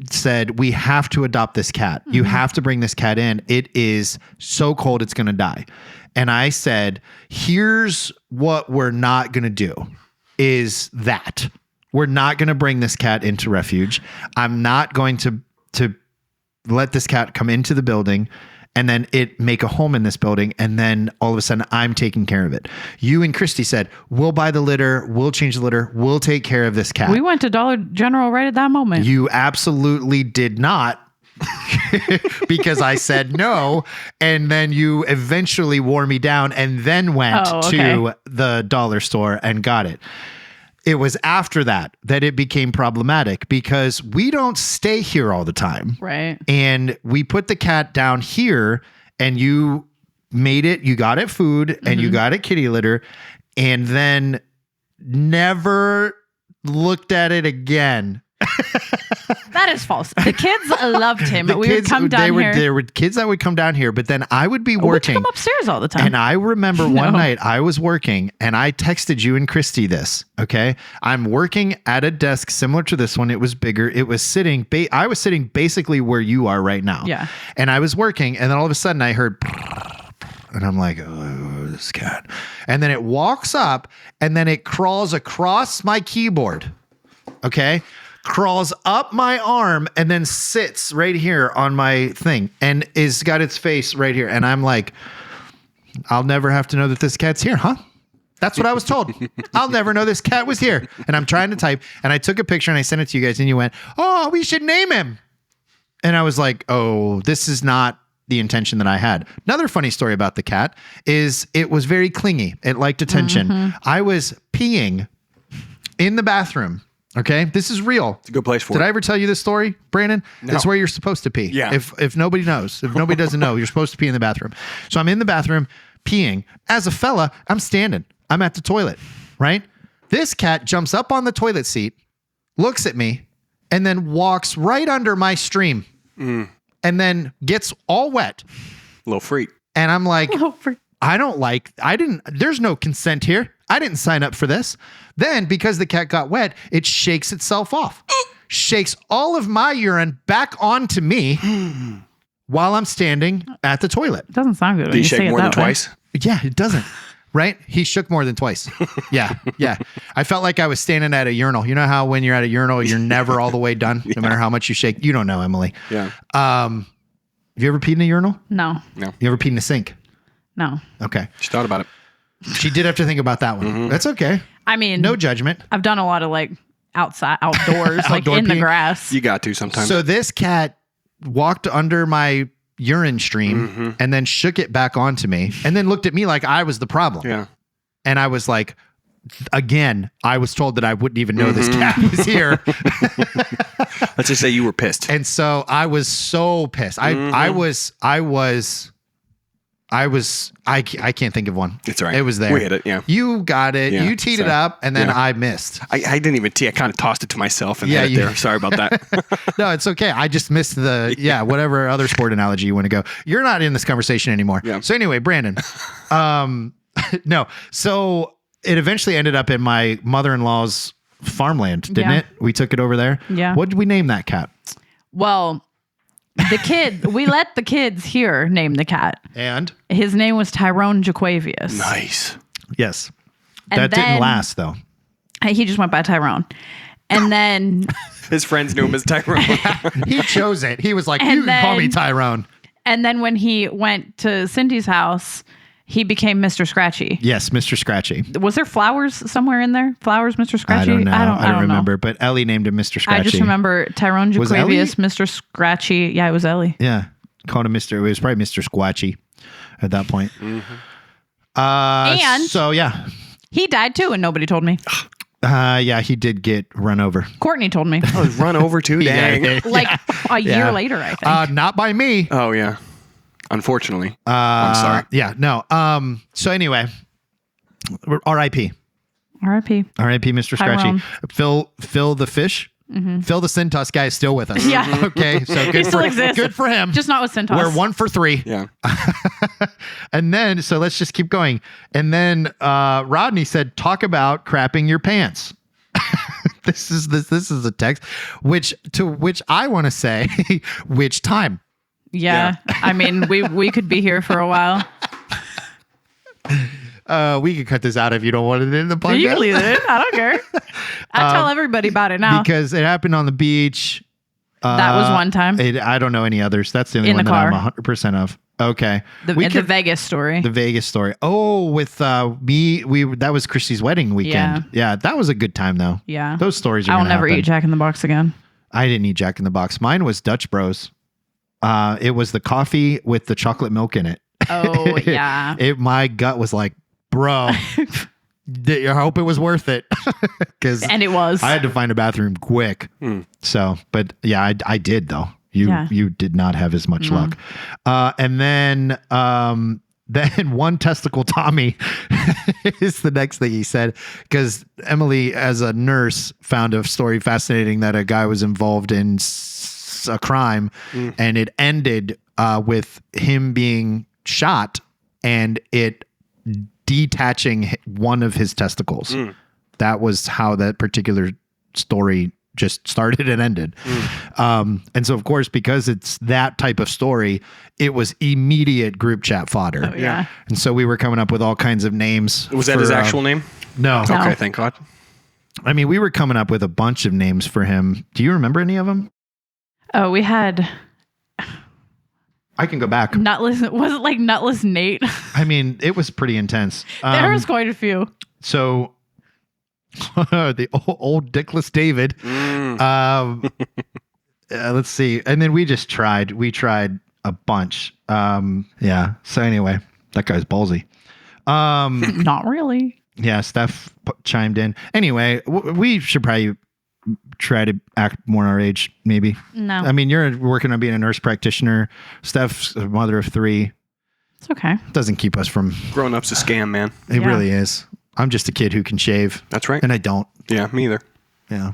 said, we have to adopt this cat. You have to bring this cat in. It is so cold, it's going to die. And I said, here's what we're not going to do is that we're not going to bring this cat into refuge. I'm not going to let this cat come into the building and then it make a home in this building. And then all of a sudden I'm taking care of it. You and Christy said, we'll buy the litter. We'll change the litter. We'll take care of this cat. we went to Dollar General right at that moment. You absolutely did not because I said no. And then you eventually wore me down and then went to the dollar store and got it. It was after that it became problematic because we don't stay here all the time. Right. And we put the cat down here and you made it, you got it food and you got it kitty litter and then never looked at it again. That That is false. The kids loved him. The We kids, would come down here. There were kids that would come down here, but then I would be We working. took him upstairs all the time. And I remember one night I was working and I texted you and Christy this. Okay. I'm working at a desk similar to this one. It was bigger. It was sitting, I was sitting basically where you are right now. Yeah. And I was working and then all of a sudden I heard, and I'm like, oh, this cat. And then it walks up and then it crawls across my keyboard. Okay. Crawls up my arm and then sits right here on my thing and is got its face right here. And I'm like, I'll never have to know that this cat's here, huh? That's what I was told. I'll never know this cat was here. And I'm trying to type and I took a picture and I sent it to you guys and you went, oh, we should name him. And I was like, oh, this is not the intention that I had. Another funny story about the cat is it was very clingy. It liked attention. I was peeing in the bathroom. Okay. This is real. It's a good place for Did it. I ever tell you this story, Brandon? No. That's where you're supposed to pee. Yeah. If nobody knows, if nobody doesn't know, you're supposed to pee in the bathroom. So I'm in the bathroom peeing. As a fella, I'm standing. I'm at the toilet, right? This cat jumps up on the toilet seat, looks at me, and then walks right under my stream and then gets all wet. Little freak. And I'm like, Oh, there's no consent here. I didn't sign up for this. Then because the cat got wet, it shakes itself off, shakes all of my urine back onto me while I'm standing at the toilet. It doesn't sound good. Did he shake more than twice? Yeah, it doesn't. Right? He shook more than twice. Yeah. Yeah. I felt like I was standing at a urinal. You know how when you're at a urinal, you're never all the way done, no matter how much you shake. You don't know, Emily. Yeah. Have you ever peed in a urinal? No. You ever peed in a sink? No. Okay. She thought about it. She did have to think about that one. That's okay. I mean, No judgment. I've done a lot of like outdoors, like Outdoor in the peeing? grass. You got to sometimes. So this cat walked under my urine stream and then shook it back onto me and then looked at me like I was the problem. yeah. And I was like, again, I was told that I wouldn't even know this cat was here. Let's just say you were pissed. And so I was so pissed. I can't think of one. It's all right. It was there. We hit it. Yeah. You got it. Yeah, You teed it sorry. up and then Yeah. I missed. I didn't even tee. I kind of tossed it to myself and Yeah, hit it you- there. Sorry about that. No, it's okay. I just missed whatever other sport analogy you want to go. You're not in this conversation anymore. Yeah. So anyway, Brandon, no. So it eventually ended up in my mother-in-law's farmland, didn't Yeah. it? We took it over there. Yeah. What did we name that cat? Well, we let the kids here name the cat. And His name was Tyrone Jaquavius. Nice. yes, And that then- didn't last though. He just went by Tyrone. And then His friends knew him as Tyrone. He chose it. He was like, And you can call me then- Tyrone. when he went to Cindy's house, he became Mr. Scratchy. Yes, Mr. Scratchy. Was there flowers somewhere in there? Flowers, Mr. Scratchy? I don't know. I don't know. remember. But Ellie named him Mr. Scratchy. I just remember Tyrone Was Ellie? Jaquavius, Mr. Scratchy. Yeah, it was Ellie. Yeah, called him Mr. It was probably Mr. Squatchy at that point. And- so yeah, He died too, and nobody told me. yeah, he did get run over. Courtney told me. I was run over too. Dang. Yeah. Like a year Yeah. later, I think. Not by me. Oh yeah. Unfortunately. I'm sorry. Yeah, no. So anyway, R.I.P. R.I.P. R.I.P. Mr. Scratchy. Tyrone. Phil the fish. Phil the Centos guy is still with us. Yeah. Okay. So good still for exists. good for him. Just not with Centos. We're 1 for 3. Yeah. And then so let's just keep going. And then Rodney said, "Talk about crapping your pants." This is a text, which I want to say, which time? Yeah. I mean, we could be here for a while. We could cut this out if you don't want it in the podcast. You can leave it in. I don't care. I tell everybody about it now. Because it happened on the beach. That was one time. I don't know any others. That's the only In one the that I'm car. 100% of. Okay. The Vegas story. The Vegas story. Oh, with that was Christy's wedding weekend. Yeah, that was a good time though. Yeah. Those stories are I will gonna never happen. eat Jack in the Box again. I didn't eat Jack in the Box. Mine was Dutch Bros. It was the coffee with the chocolate milk in it. Oh, yeah. My gut was like, bro, I hope it was worth it. And it was. I had to find a bathroom quick. So, but yeah, I did though. You did not have as much luck. And then one testicle Tommy is the next thing he said, because Emily, as a nurse, found a story fascinating that a guy was involved in was a crime, and it ended with him being shot and it detaching one of his testicles. That was how that particular story just started and ended. And so, of course, because it's that type of story, it was immediate group chat fodder. Oh, yeah. And so we were coming up with all kinds of names. Was that his actual name? No. Okay, thank God. I mean, we were coming up with a bunch of names for him. Do you remember any of them? Oh, we had I can go back. Nutless. Was it like Nutless Nate? I mean, it was pretty intense. There was quite a few. So the old Dickless David. Let's see. And then we tried a bunch. Yeah. So anyway, that guy's ballsy. Not really. Yeah. Steph chimed in. Anyway, we should probably try to act more our age, maybe. No. I mean, you're working on being a nurse practitioner. Steph's a mother of 3. It's okay. Doesn't keep us from... Grown up's a scam, man. It really is. I'm just a kid who can shave. That's right. And I don't. Yeah, me either. Yeah.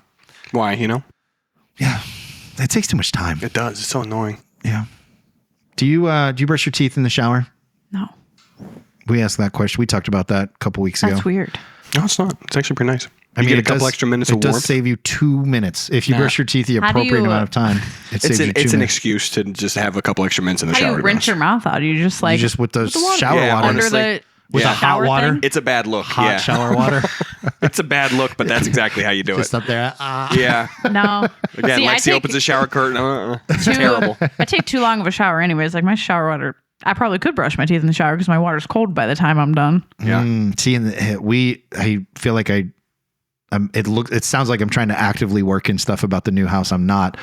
Why, you know? Yeah. It takes too much time. It does. It's so annoying. Yeah. Do you brush your teeth in the shower? No. We asked that question. We talked about that a couple weeks ago. That's weird. No, it's not. It's actually pretty nice. I mean, get a it couple does, extra minutes it of does warmth. save you 2 minutes. If you brush your teeth the How do appropriate you, amount of time, it saves you 2 It's an minutes. excuse to just have a couple extra minutes in the How do shower. you to be rinse honest. your mouth out? You just like You just with the water? shower Yeah, water. under honestly. the With Yeah. the hot shower water. thing? It's a bad look. Hot yeah. shower water. It's a bad look, but that's exactly how you do Just it. up there. Yeah. No. Again, See, I Lexi take opens the shower curtain. It's too- terrible. I take too long of a shower anyways. Like my shower water, I probably could brush my teeth in the shower because my water's cold by the time I'm done. Yeah. See, I feel like it sounds like I'm trying to actively work in stuff about the new house. I'm not,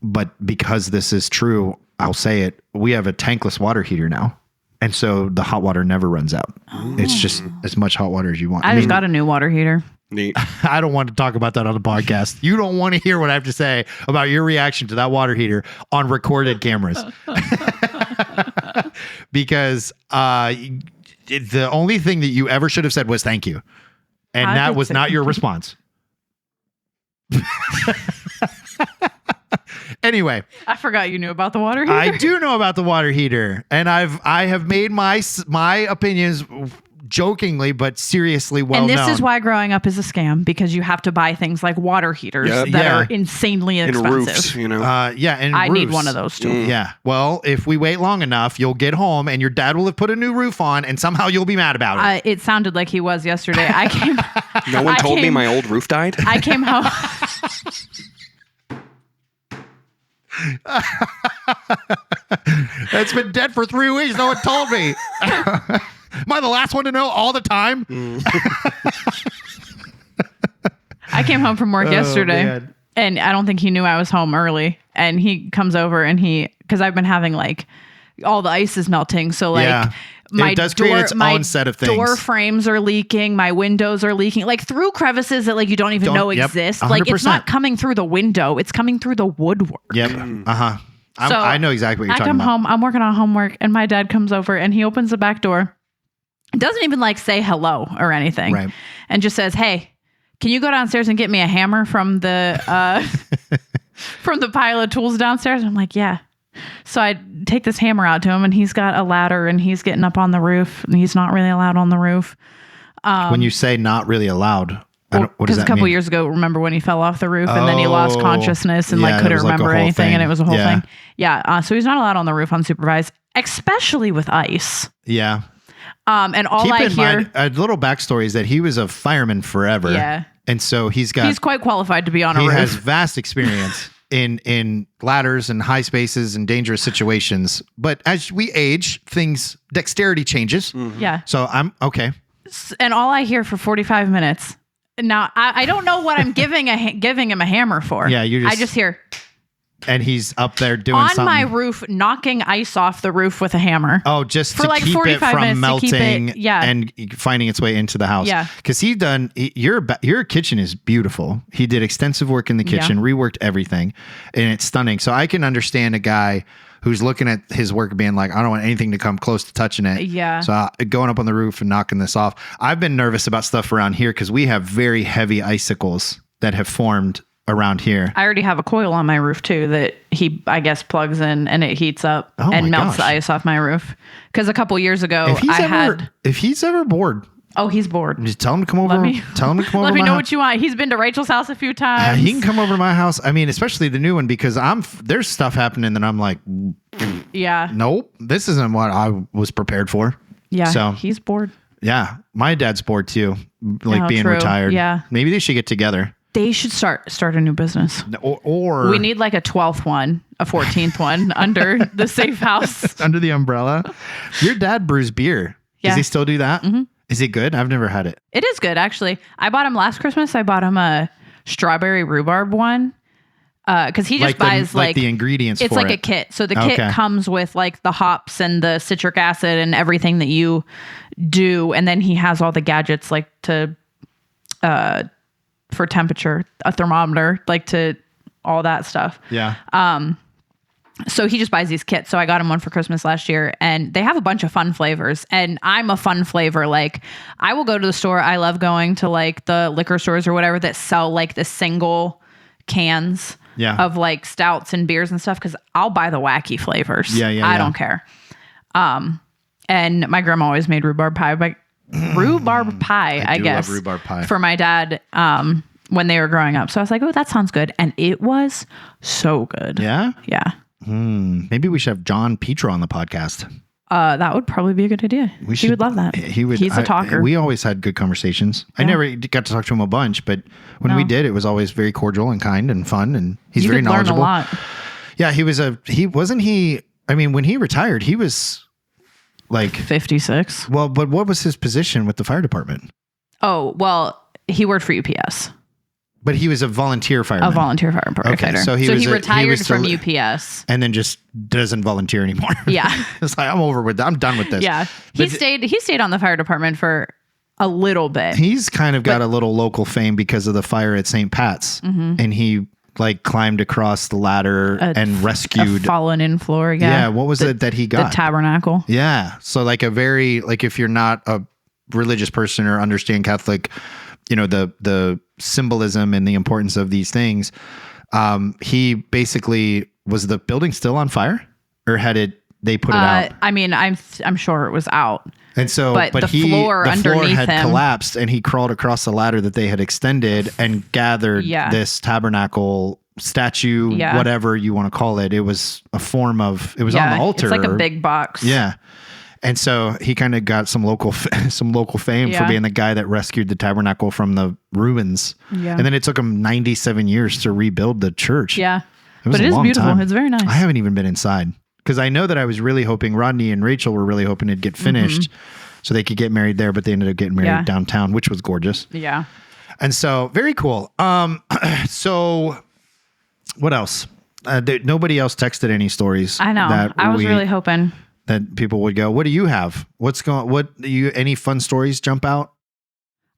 but because this is true, I'll say it. We have a tankless water heater now. And so the hot water never runs out. It's just as much hot water as you want. I just got a new water heater. Neat. I don't want to talk about that on the podcast. You don't want to hear what I have to say about your reaction to that water heater on recorded cameras. Because the only thing that you ever should have said was thank you. And I that did was say not thank your you. response. Anyway, I forgot you knew about the water heater. I do know about the water heater, and I have made my opinions jokingly but seriously well and this known. is why growing up is a scam, because you have to buy things like water heaters Yep. that Yeah. are insanely In expensive. roofs, you know. Yeah, and I need roofs. one of those too. Yeah. Well, if we wait long enough, you'll get home and your dad will have put a new roof on, and somehow you'll be mad about it. It sounded like he was yesterday. No one I told me came- my old roof died. I came home. It's been dead for 3 weeks. No one told me. Am I the last one to know all the time? I came home from work yesterday, man. and I don't think he knew I was home early. And he comes over, and because I've been having like all the ice is melting, so like Yeah. my It does create its my own set of things. Door frames are leaking, my windows are leaking, like through crevices that like you don't even know Yep, exist. Like it's 100%. not coming through the window; it's coming through the woodwork. Yep. Uh-huh. So I know exactly what you're I talking come about. home, I'm working on homework, and my dad comes over and he opens the back door. Doesn't even like say hello or anything. Right. And just says, "Hey, can you go downstairs and get me a hammer from the from the pile of tools downstairs?" I'm like, "Yeah." So I take this hammer out to him, and he's got a ladder, and he's getting up on the roof, and he's not really allowed on the roof. When you say not really allowed, what does Because that a couple mean? years ago, remember when he fell off the roof and then he lost Oh, consciousness and yeah, like that couldn't was like a remember whole anything, thing. and it was a whole Yeah. thing. Yeah. So he's not allowed on the roof unsupervised, especially with ice. Yeah. And all Keep I in hear, mind, a little backstory is that he was a fireman forever. Yeah. And so he's quite qualified to be on a he roof. has vast experience in ladders and high spaces and dangerous situations. But as we age, dexterity changes. Yeah. So I'm okay. And all I hear for 45 minutes. Now I don't know what I'm giving him a hammer for. Yeah, I just hear And he's up there doing on something. my roof, knocking ice off the roof with a hammer. Oh, just For to like keep it 45 from minutes to keep melting it- yeah. and finding its way into the house. Yeah. Because your kitchen is beautiful. He did extensive work in the kitchen, reworked everything, and it's stunning. So I can understand a guy who's looking at his work being like, I don't want anything to come close to touching it. Yeah. So going up on the roof and knocking this off. I've been nervous about stuff around here because we have very heavy icicles that have formed around here. I already have a coil on my roof too that he, I guess, plugs in and it heats up Oh and my melts the gosh. ice off my roof. Because a couple years ago, If he's ever bored, he's bored. just tell him to come over. Tell him to come over. Let me my know house. what you want. He's been to Rachel's house a few times. He can come over to my house. I mean, especially the new one because there's stuff happening that I'm like, Yeah. nope, this isn't what I was prepared for. Yeah. So He's bored. yeah, my dad's bored too, like Oh, being true. retired. Yeah. Maybe they should get together. They should start a new business. Or We need like a 12th one, a 14th one under the safe house. under the umbrella. Your dad brews beer. Yeah. Does he still do that? Mm-hmm. Is it good? I've never had it. It is good, actually. I bought him last Christmas. I bought him a strawberry rhubarb one. Because he just buys like the ingredients. It's for like it. a kit. So the kit Okay. comes with like the hops and the citric acid and everything that you do. And then he has all the gadgets like to for temperature, a thermometer, like to all that stuff. Yeah. So he just buys these kits. So I got him one for Christmas last year and they have a bunch of fun flavors. And I'm a fun flavor. Like I will go to the store. I love going to like the liquor stores or whatever that sell like the single cans of like stouts and beers and stuff. Cause I'll buy the wacky flavors. I don't care. And my grandma always made rhubarb pie, I guess. Love rhubarb pie. For my dad, when they were growing up. So I was like, oh, that sounds good. And it was so good. Yeah. Yeah. Maybe we should have John Petro on the podcast. That would probably be a good idea. He would love that. He would. He's a talker. We always had good conversations. I never got to talk to him a bunch, but when we did, it was always very cordial and kind and fun. And he's you very could learn knowledgeable. a lot. Yeah, I mean, when he retired, he was like 56. Well, but what was his position with the fire department? Oh, well, he worked for UPS. But he was a volunteer fireman. A volunteer firefighter. Okay, so he retired was from still- UPS. and then just doesn't volunteer anymore. Yeah. It's like I'm done with this. Yeah. He stayed on the fire department for a little bit. He's kind of got a little local fame because of the fire at St. Pat's. Mm-hmm. And he like climbed across the ladder and rescued a fallen in floor. Yeah. Yeah, what was it that he got? The tabernacle. Yeah. So like if you're not a religious person or understand Catholic, the symbolism and the importance of these things, he basically was the building still on fire or they put it out? I mean, I'm sure it was out. And so, but the the floor underneath had him collapsed and he crawled across the ladder that they had extended and gathered this tabernacle statue, whatever you want to call it. It was a form of, it was on the altar. It's like a big box. Yeah. And so he kind of got some local fame for being the guy that rescued the tabernacle from the ruins. Yeah. And then it took him 97 years to rebuild the church. Yeah. It was but it is beautiful. Time. It's very nice. I haven't even been inside because I know that I was really hoping Rodney and Rachel were really hoping it'd get finished so they could get married there, but they ended up getting married downtown, which was gorgeous. Yeah. And so very cool. So what else? Nobody else texted any stories. I know. I was really hoping that people would go, what do you have? Any fun stories jump out?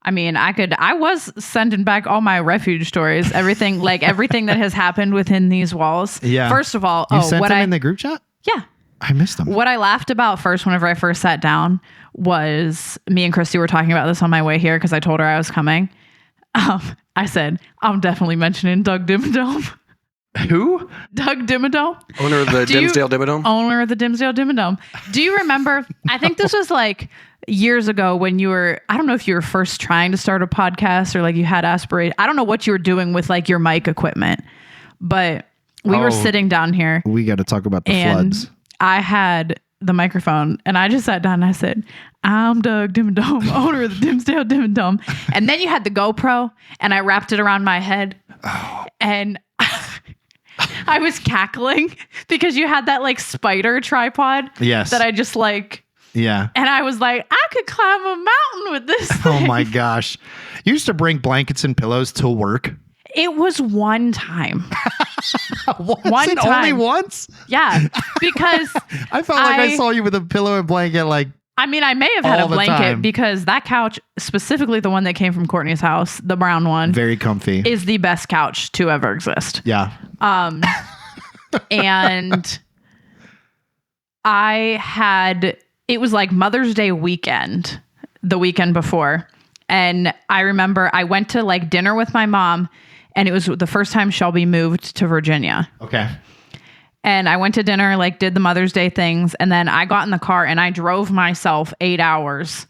I mean, I was sending back all my refuge stories, everything that has happened within these walls. Yeah. First of all, you sent them in the group chat? Yeah. I missed them. What I laughed about first, whenever I first sat down, was me and Christy were talking about this on my way here because I told her I was coming. I said, I'm definitely mentioning Doug Dimmadome. Who? Owner of the Dimsdale Dimmadome? Owner of the Dimsdale Dimmadome. Do you remember? I think this was like years ago when you were, I don't know if you were first trying to start a podcast or like you had aspiration. I don't know what you were doing with like your mic equipment, but we were sitting down here. We got to talk about the floods. I had the microphone and I just sat down and I said, I'm Doug Dimmadome, owner of the Dimsdale Dimmadome. And then you had the GoPro and I wrapped it around my head and I was cackling because you had that like spider tripod. Yes. That I just like. Yeah. And I was like, I could climb a mountain with this thing. Oh my gosh. You used to bring blankets and pillows to work. It was one time. One time. Only once? Yeah. Because I felt like I saw you with a pillow and blanket like. I mean, I may have had a blanket time. because that couch, specifically the one that came from Courtney's house, the brown one. Very comfy. Is the best couch to ever exist. Yeah. And it was like Mother's Day weekend, the weekend before. And I remember I went to like dinner with my mom And it was the first time Shelby moved to Virginia. Okay. And I went to dinner, like did the Mother's Day things. And then I got in the car and I drove myself 8 hours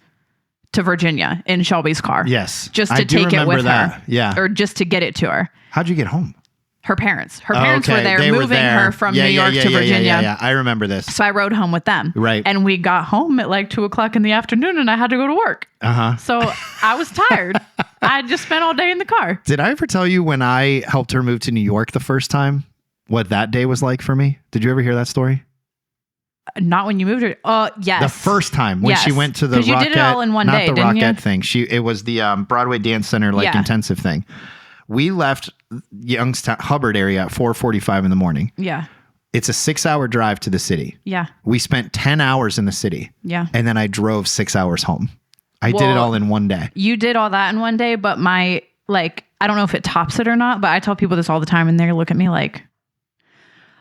to Virginia in Shelby's car. Yes. Just I to do take it remember with that. her. Yeah. Or just to get it to her. How'd you get home? Her parents. Her parents were there They were moving there. her from New York to Virginia. Yeah. I remember this. So I rode home with them. Right. And we got home at like 2:00 in the afternoon and I had to go to work. Uh-huh. So I was tired. I just spent all day in the car. Did I ever tell you when I helped her move to New York the first time, what that day was like for me? Did you ever hear that story? Not when you moved her. Yes. The first time when she Yes. went to the 'Cause you Rocket, did it all in one not day, the didn't you? Rocket thing. It was the Broadway Dance Center Yeah. intensive thing. We left Youngstown Hubbard area at 4:45 in the morning. Yeah. It's a 6-hour drive to the city. Yeah. We spent 10 hours in the city. Yeah. And then I drove 6 hours home. I did it Well, all in one day. You did all that in one day, but I don't know if it tops it or not, but I tell people this all the time and they look at me like,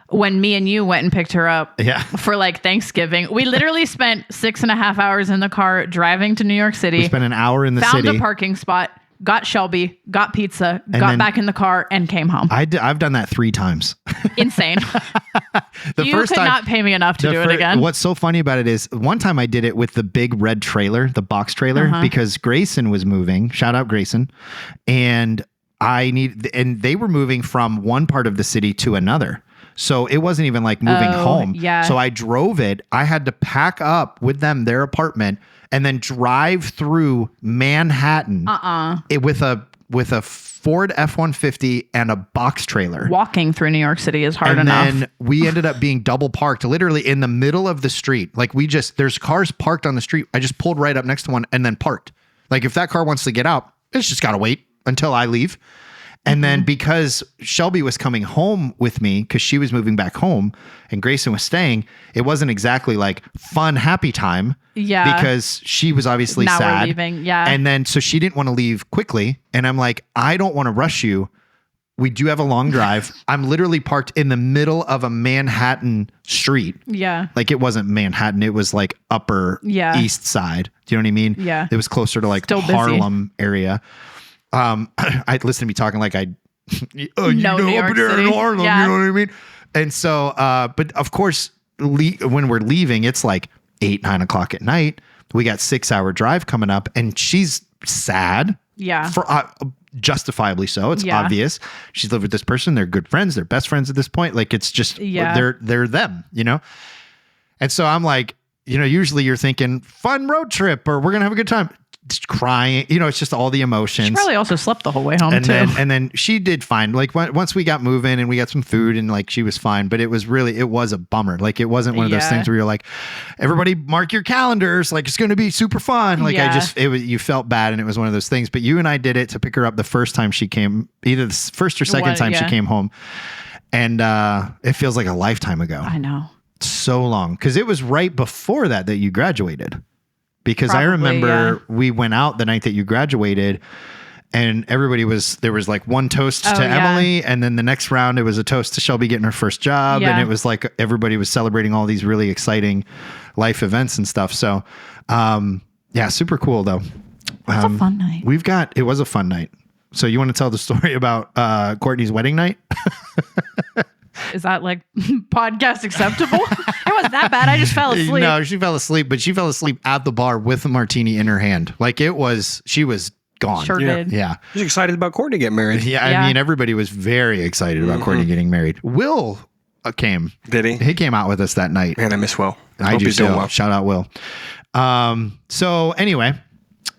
when me and you went and picked her up Yeah. for like Thanksgiving, we literally spent 6.5 hours in the car driving to New York City. We spent an hour in the found city. a parking spot, got Shelby, got pizza, And got then- back in the car, and came home. I've done that 3 times. Insane. The You first could time, not pay me enough to the do it again. What's so funny about it is one time I did it with the big red trailer, the box trailer, because Grayson was moving. Shout out Grayson. And they were moving from one part of the city to another. So it wasn't even like moving home. yeah. So I drove it. I had to pack up with them their apartment and then drive through Manhattan with a Ford F-150 and a box trailer. Walking through New York City is hard And enough. then we ended up being double parked, literally in the middle of the street. Like there's cars parked on the street. I just pulled right up next to one and then parked. Like if that car wants to get out, it's just got to wait until I leave. And then because Shelby was coming home with me because she was moving back home and Grayson was staying, it wasn't exactly like fun, happy time. Yeah. Because she was obviously Now we're sad. leaving, yeah. And then so she didn't want to leave quickly. And I'm like, I don't want to rush you. We do have a long drive. I'm literally parked in the middle of a Manhattan street. yeah. Like it wasn't Manhattan. It was like upper east side. Do you know what I mean? Yeah. It was closer to like Still busy. Harlem area. I'd listen to me talking like New York City. in Harlem, Yeah. you know what I mean? And so, but of course, when we're leaving, it's like 8-9 o'clock at night. We got 6-hour drive coming up and she's sad. Yeah. For justifiably so. It's obvious. She's lived with this person. They're good friends. They're best friends at this point. Like it's just, they're them, you know? And so I'm like, usually you're thinking fun road trip or we're going to have a good time. Just crying, it's just all the emotions. She probably also slept the whole way home and too. then she did fine. Like once we got moving and we got some food and like she was fine, but it was a bummer. Like it wasn't one of those things where you're like, everybody mark your calendars. Like it's going to be super fun. Like you felt bad and it was one of those things, but you and I did it to pick her up the first time she came, either the first or second time she came home. And it feels like a lifetime ago. I know. So long. Cause it was right before that you graduated. Because I remember we went out the night that you graduated and there was like one toast to Emily. And then the next round, it was a toast to Shelby getting her first job. And it was like, everybody was celebrating all these really exciting life events and stuff. So, super cool though. It was a fun night. It was a fun night. So you want to tell the story about Courtney's wedding night? Is that like podcast acceptable? It wasn't that bad. I just fell asleep. No, she fell asleep, but she fell asleep at the bar with a martini in her hand. Like she was gone. Sure did. Yeah. She's excited about Courtney getting married. Yeah. I mean, everybody was very excited about Courtney getting married. Will came. Did he? He came out with us that night. Man, I miss Will. I Hope do he's doing too. well. Shout out Will. So anyway,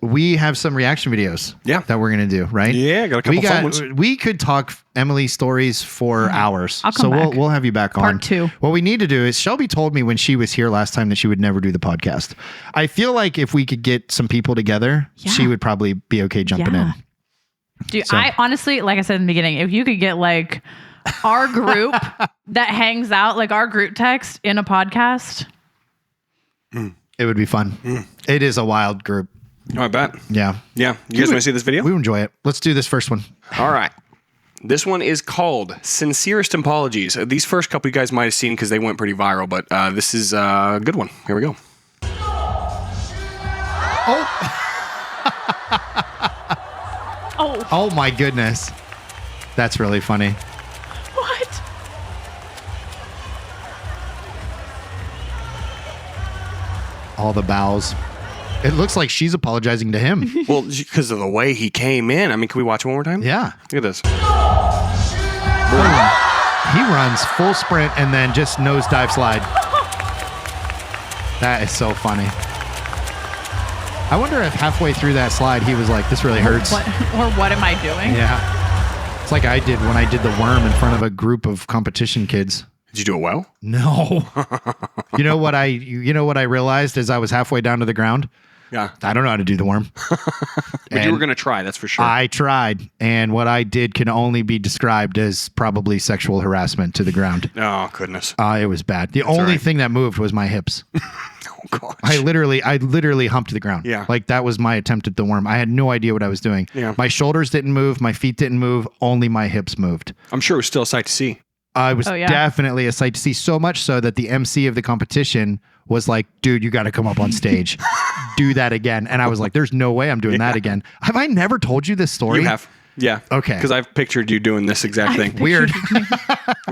we have some reaction videos that we're going to do, right? Yeah, got a couple fun ones. We could talk Emily stories for hours. I'll come back. We'll have you back on. Part 2. What we need to do is Shelby told me when she was here last time that she would never do the podcast. I feel like if we could get some people together, she would probably be okay jumping in. Dude, I honestly, like I said in the beginning, if you could get like our group that hangs out, like our group text in a podcast. It would be fun. It is a wild group. Oh, I bet. Yeah. Yeah. You guys want to see this video? We enjoy it. Let's do this first one. All right. This one is called Sincerest Apologies. These first couple you guys might have seen because they went pretty viral, but this is a good one. Here we go. Oh my goodness. That's really funny. What? All the bows. It looks like she's apologizing to him. Well, because of the way he came in. I mean, can we watch it one more time? Yeah. Look at this. He runs full sprint and then just nosedive slide. That is so funny. I wonder if halfway through that slide he was like, this really hurts. What am I doing? Yeah. It's like I did when I did the worm in front of a group of competition kids. Did you do it well? No. You know what I realized as I was halfway down to the ground? Yeah. I don't know how to do the worm. But you were going to try, that's for sure. I tried, and what I did can only be described as probably sexual harassment to the ground. Oh, goodness. It was bad. The only thing that moved was my hips. Oh, gosh. I literally humped the ground. Yeah. Like that was my attempt at the worm. I had no idea what I was doing. Yeah. My shoulders didn't move. My feet didn't move. Only my hips moved. I'm sure it was still a sight to see. It was definitely a sight to see, so much so that the MC of the competition was like, dude, you got to come up on stage. Do that again. And I was like, there's no way I'm doing that again. Have I never told you this story? You have. Yeah. Okay. Because I've pictured you doing this exact thing. Weird.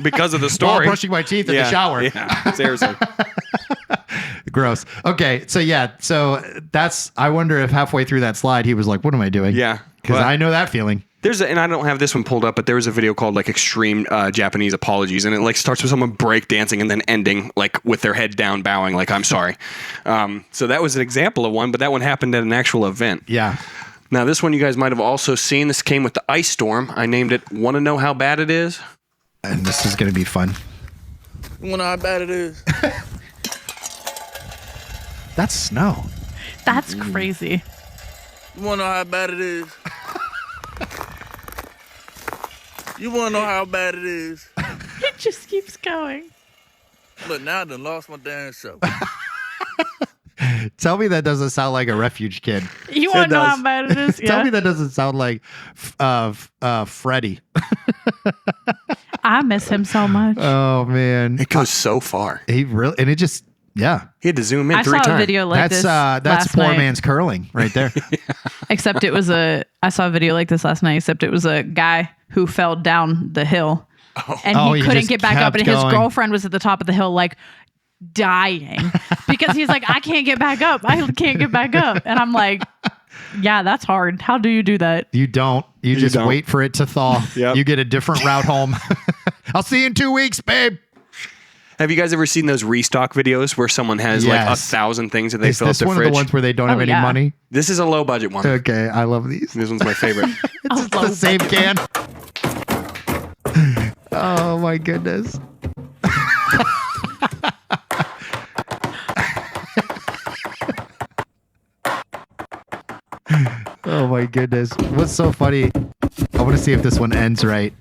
Because of the While story. brushing my teeth in the shower. Yeah. Seriously. Gross. Okay. So that's, I wonder if halfway through that slide, he was like, what am I doing? Yeah. Because Well, I know that feeling. and I don't have this one pulled up, but there was a video called like Extreme Japanese Apologies, and it like starts with someone break dancing and then ending like with their head down, bowing like I'm sorry. So that was an example of one, but that one happened at an actual event. Yeah. Now this one you guys might have also seen. This came with the ice storm. I named it "Want to Know How Bad It Is." And this is going to be fun. You wanna know how bad it is? That's snow. That's crazy. You wanna know how bad it is? You wanna know how bad it is? It just keeps going. Look, now I done lost my damn show. Tell me that doesn't sound like a refuge kid. You want to know how bad it is? Tell Yeah. me that doesn't sound like Freddie. I miss him so much. Oh man, It goes so far. he really, and it just, yeah. He had to zoom in I 3 saw times. a video like That's this that's last poor night. man's curling right there. Except it was I saw a video like this last night, except it was a guy who fell down the hill and Oh, he he couldn't just get back up. kept And his going. girlfriend was at the top of the hill, like dying because he's like, I can't get back up. I can't get back up. And I'm like, yeah, that's hard. How do you do that? You don't. You just don't. wait for it to thaw. Yep. You get a different route home. I'll see you in 2 weeks, babe. Have you guys ever seen those restock videos where someone has like 1,000 things that they Is fill up this their one fridge? of the ones where they don't have Oh, any yeah. money? This is a low budget one. Okay, I love these. This one's my favorite. It's the same can. Oh my goodness. Oh my goodness. What's so funny? I want to see if this one ends right.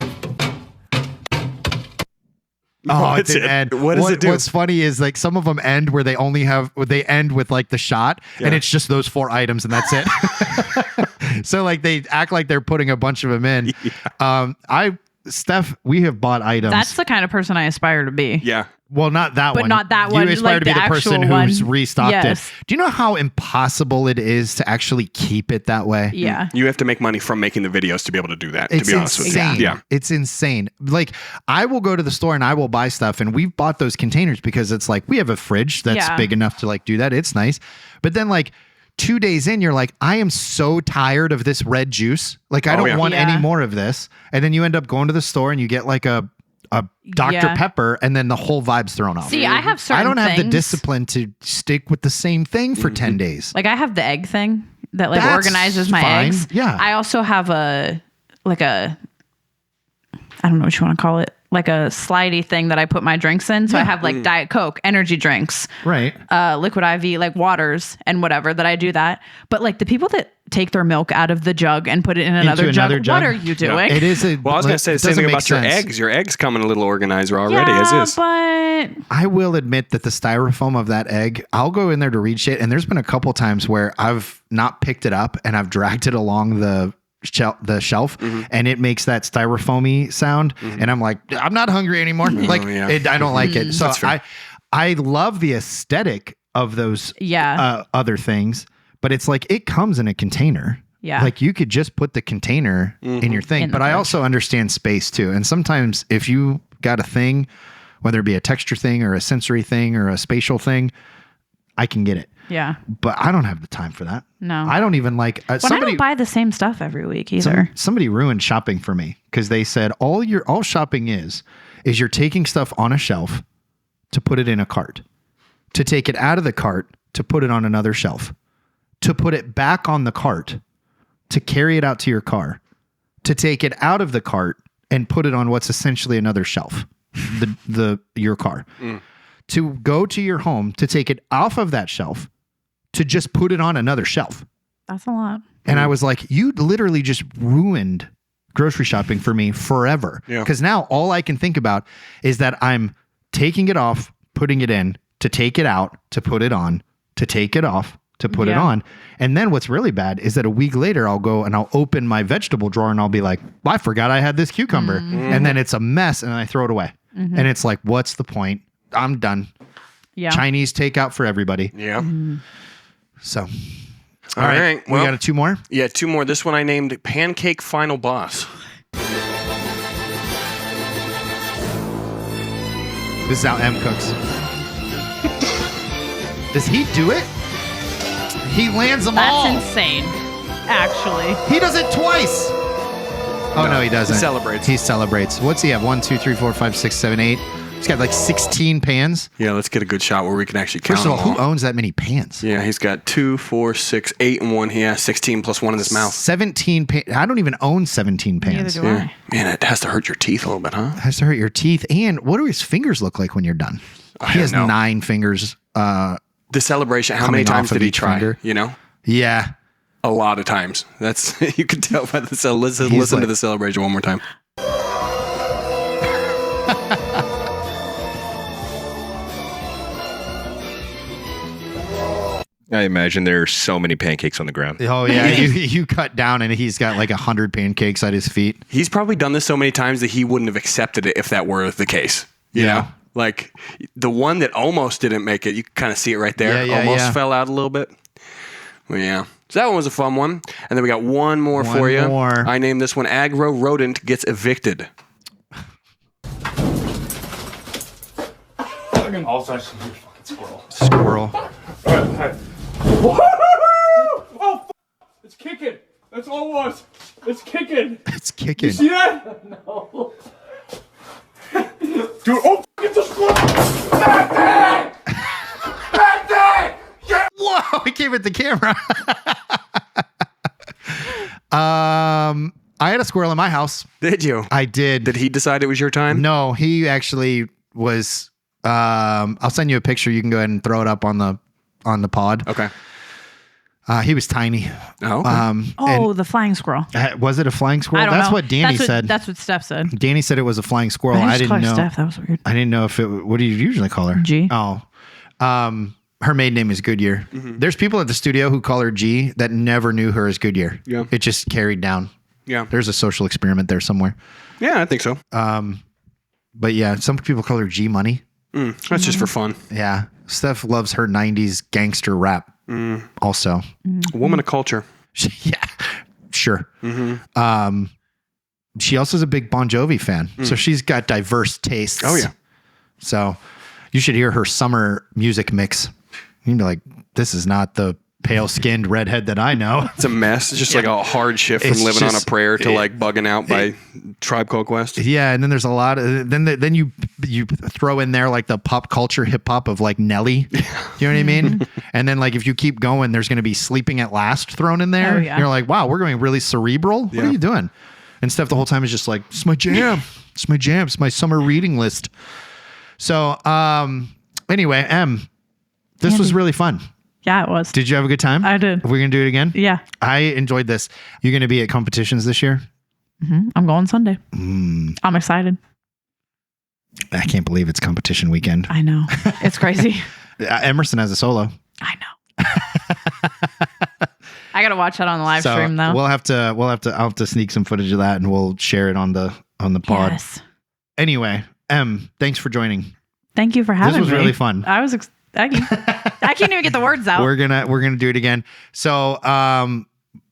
Oh, it What's didn't it? end. What does it do? What's funny is like some of them end where they end with like the shot and it's just those 4 items and that's it. So like they act like they're putting a bunch of them in. Yeah. Steph, we have bought items. That's the kind of person I aspire to be. Yeah. Well, not that But one. not that You one, aspire like to be the the person actual who's one. restocked Yes. it. Do you know how impossible it is to actually keep it that way? Yeah. You have to make money from making the videos to be able to do that, It's to be honest with insane. you. Yeah. It's insane. Like I will go to the store and I will buy stuff and we've bought those containers because it's like we have a fridge that's Yeah. big enough to like do that. It's nice. But then like 2 days in, you're like, I am so tired of this red juice. Like I don't yeah. want Yeah. any more of this. And then you end up going to the store and you get like a Dr. Yeah. Pepper and then the whole vibe's thrown off. See, I have certain I don't have the things- discipline to stick with the same thing for 10 days. Like I have the egg thing that like That's organizes my fine. eggs. Yeah. I also have I don't know what you want to call it, like a slidey thing that I put my drinks in. So I have like Diet Coke, energy drinks, Right. liquid IV, like waters and whatever that I do that. But like the people that take their milk out of the jug and put it in another jug, what are you doing? It is Well, I was going to say the same thing about your eggs. Your eggs come in a little organizer already as is. But I will admit that the styrofoam of that egg, I'll go in there to reach it. And there's been a couple times where I've not picked it up and I've dragged it along the shelf and it makes that styrofoamy sound. And I'm like, I'm not hungry anymore. Like yeah. I don't like it. So That's fair. I love the aesthetic of those yeah. other things, but it's like, it comes in a container. Yeah. Like you could just put the container in your thing. In the But I fridge. also understand space too. And sometimes if you got a thing, whether it be a texture thing or a sensory thing or a spatial thing, I can get it. Yeah. But I don't have the time for that. No. I don't even like But I don't buy the same stuff every week either. somebody ruined shopping for me because they said all shopping is you're taking stuff on a shelf to put it in a cart, to take it out of the cart, to put it on another shelf, to put it back on the cart, to carry it out to your car, to take it out of the cart and put it on what's essentially another shelf, your car, to go to your home, to take it off of that shelf, to just put it on another shelf. That's a lot. And I was like, you literally just ruined grocery shopping for me forever. Yeah. Because now all I can think about is that I'm taking it off, putting it in, to take it out, to put it on, to take it off, to put it on. And then what's really bad is that a week later I'll go and I'll open my vegetable drawer and I'll be like, well, I forgot I had this cucumber. And then it's a mess and I throw it away. And it's like, what's the point? I'm done. Yeah. Chinese takeout for everybody. Yeah. So, All right. we got 2 more. Yeah, 2 more. This one I named Pancake Final Boss. This is how M cooks. Does he do it? He lands them all. That's insane. Actually. He does it twice. Oh, no, he doesn't. He celebrates. He celebrates. What's he have? 1, 2, 3, 4, 5, 6, 7, 8. He's got like 16 pans. Yeah, let's get a good shot where we can actually count First of all, them who owns that many pans? Yeah, he's got 2, 4, 6, 8 in one. He has 16 plus 1 in his mouth. 17 pans. I don't even own 17 pans. Neither do I. Man, it has to hurt your teeth a little bit, huh? It has to hurt your teeth. And what do his fingers look like when you're done? He has don't know. 9 fingers. The celebration, how many Coming times off of did he each try? finger. You know? Yeah. A lot of times. That's you can tell by the listen to like- the celebration one more time. I imagine there's so many pancakes on the ground. Oh, yeah. you cut down and he's got like 100 pancakes at his feet. He's probably done this so many times that he wouldn't have accepted it if that were the case. You Yeah. know? Like the one that almost didn't make it, you can kind of see it right there. Yeah, Almost fell out a little bit. Well, yeah. So that one was a fun one. And then we got one more One for you. more. I named this one Aggro Rodent Gets Evicted. All such huge fucking squirrel. Squirrel. Oh, it's kicking. That's all it was. It's kicking. It's kicking. See that? No. Dude, oh, it's a squirrel. Back there! Back there! Yeah. Whoa, he came at the camera. I had a squirrel in my house. Did you? I did. Did he decide it was your time? No, he actually was. I'll send you a picture. You can go ahead and throw it up on the pod. Okay. He was tiny. Oh, okay. The flying squirrel. Was it a flying squirrel? I don't That's know. what Danny said. That's what Steph said. Danny said it was a flying squirrel. I just call didn't her know. Steph. That was weird. I didn't know if it. What do you usually call her? G. Oh, her maiden name is Goodyear. There's people at the studio who call her G that never knew her as Goodyear. Yeah. It just carried down. Yeah. There's a social experiment there somewhere. Yeah, I think so. But yeah, some people call her G Money. That's just for fun. Yeah. Steph loves her 90s gangster rap also. A woman of culture. Yeah, sure. She also is a big Bon Jovi fan. So she's got diverse tastes. Oh, yeah. So you should hear her summer music mix. You'd be like, this is not the pale-skinned redhead that I know. It's a mess. It's just like a hard shift from It's living on a just- prayer to like bugging out by Tribe Called Quest. Yeah, and then there's a lot of then you throw in there like the pop culture hip hop of like Nelly. You know what I mean? And then like if you keep going, there's going to be Sleeping at Last thrown in there. Oh, yeah. You're like, wow, we're going really cerebral. What are you doing? And Steph the whole time is just like, it's my jam. It's my jam. It's my summer reading list. So anyway, this was really fun. Yeah, it was. Did you have a good time? I did. We're going to do it again? Yeah. I enjoyed this. You're going to be at competitions this year? I'm going Sunday. I'm excited. I can't believe it's competition weekend. I know. It's crazy. Emerson has a solo. I know. I gotta watch that on the live stream though. I'll have to sneak some footage of that and we'll share it on the pod. Yes. Anyway, thanks for joining. Thank you for having me. This was really fun. I can't even get the words out. We're gonna do it again. So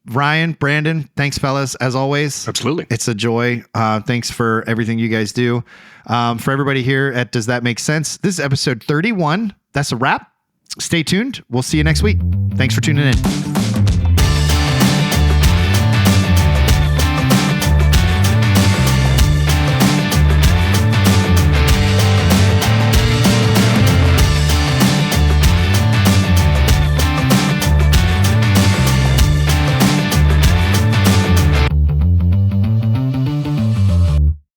Ryan, Brandon, thanks, fellas, as always. Absolutely. It's a joy. Thanks for everything you guys do. For everybody here at Does That Make Sense? This is episode 31. That's a wrap. Stay tuned. We'll see you next week. Thanks for tuning in.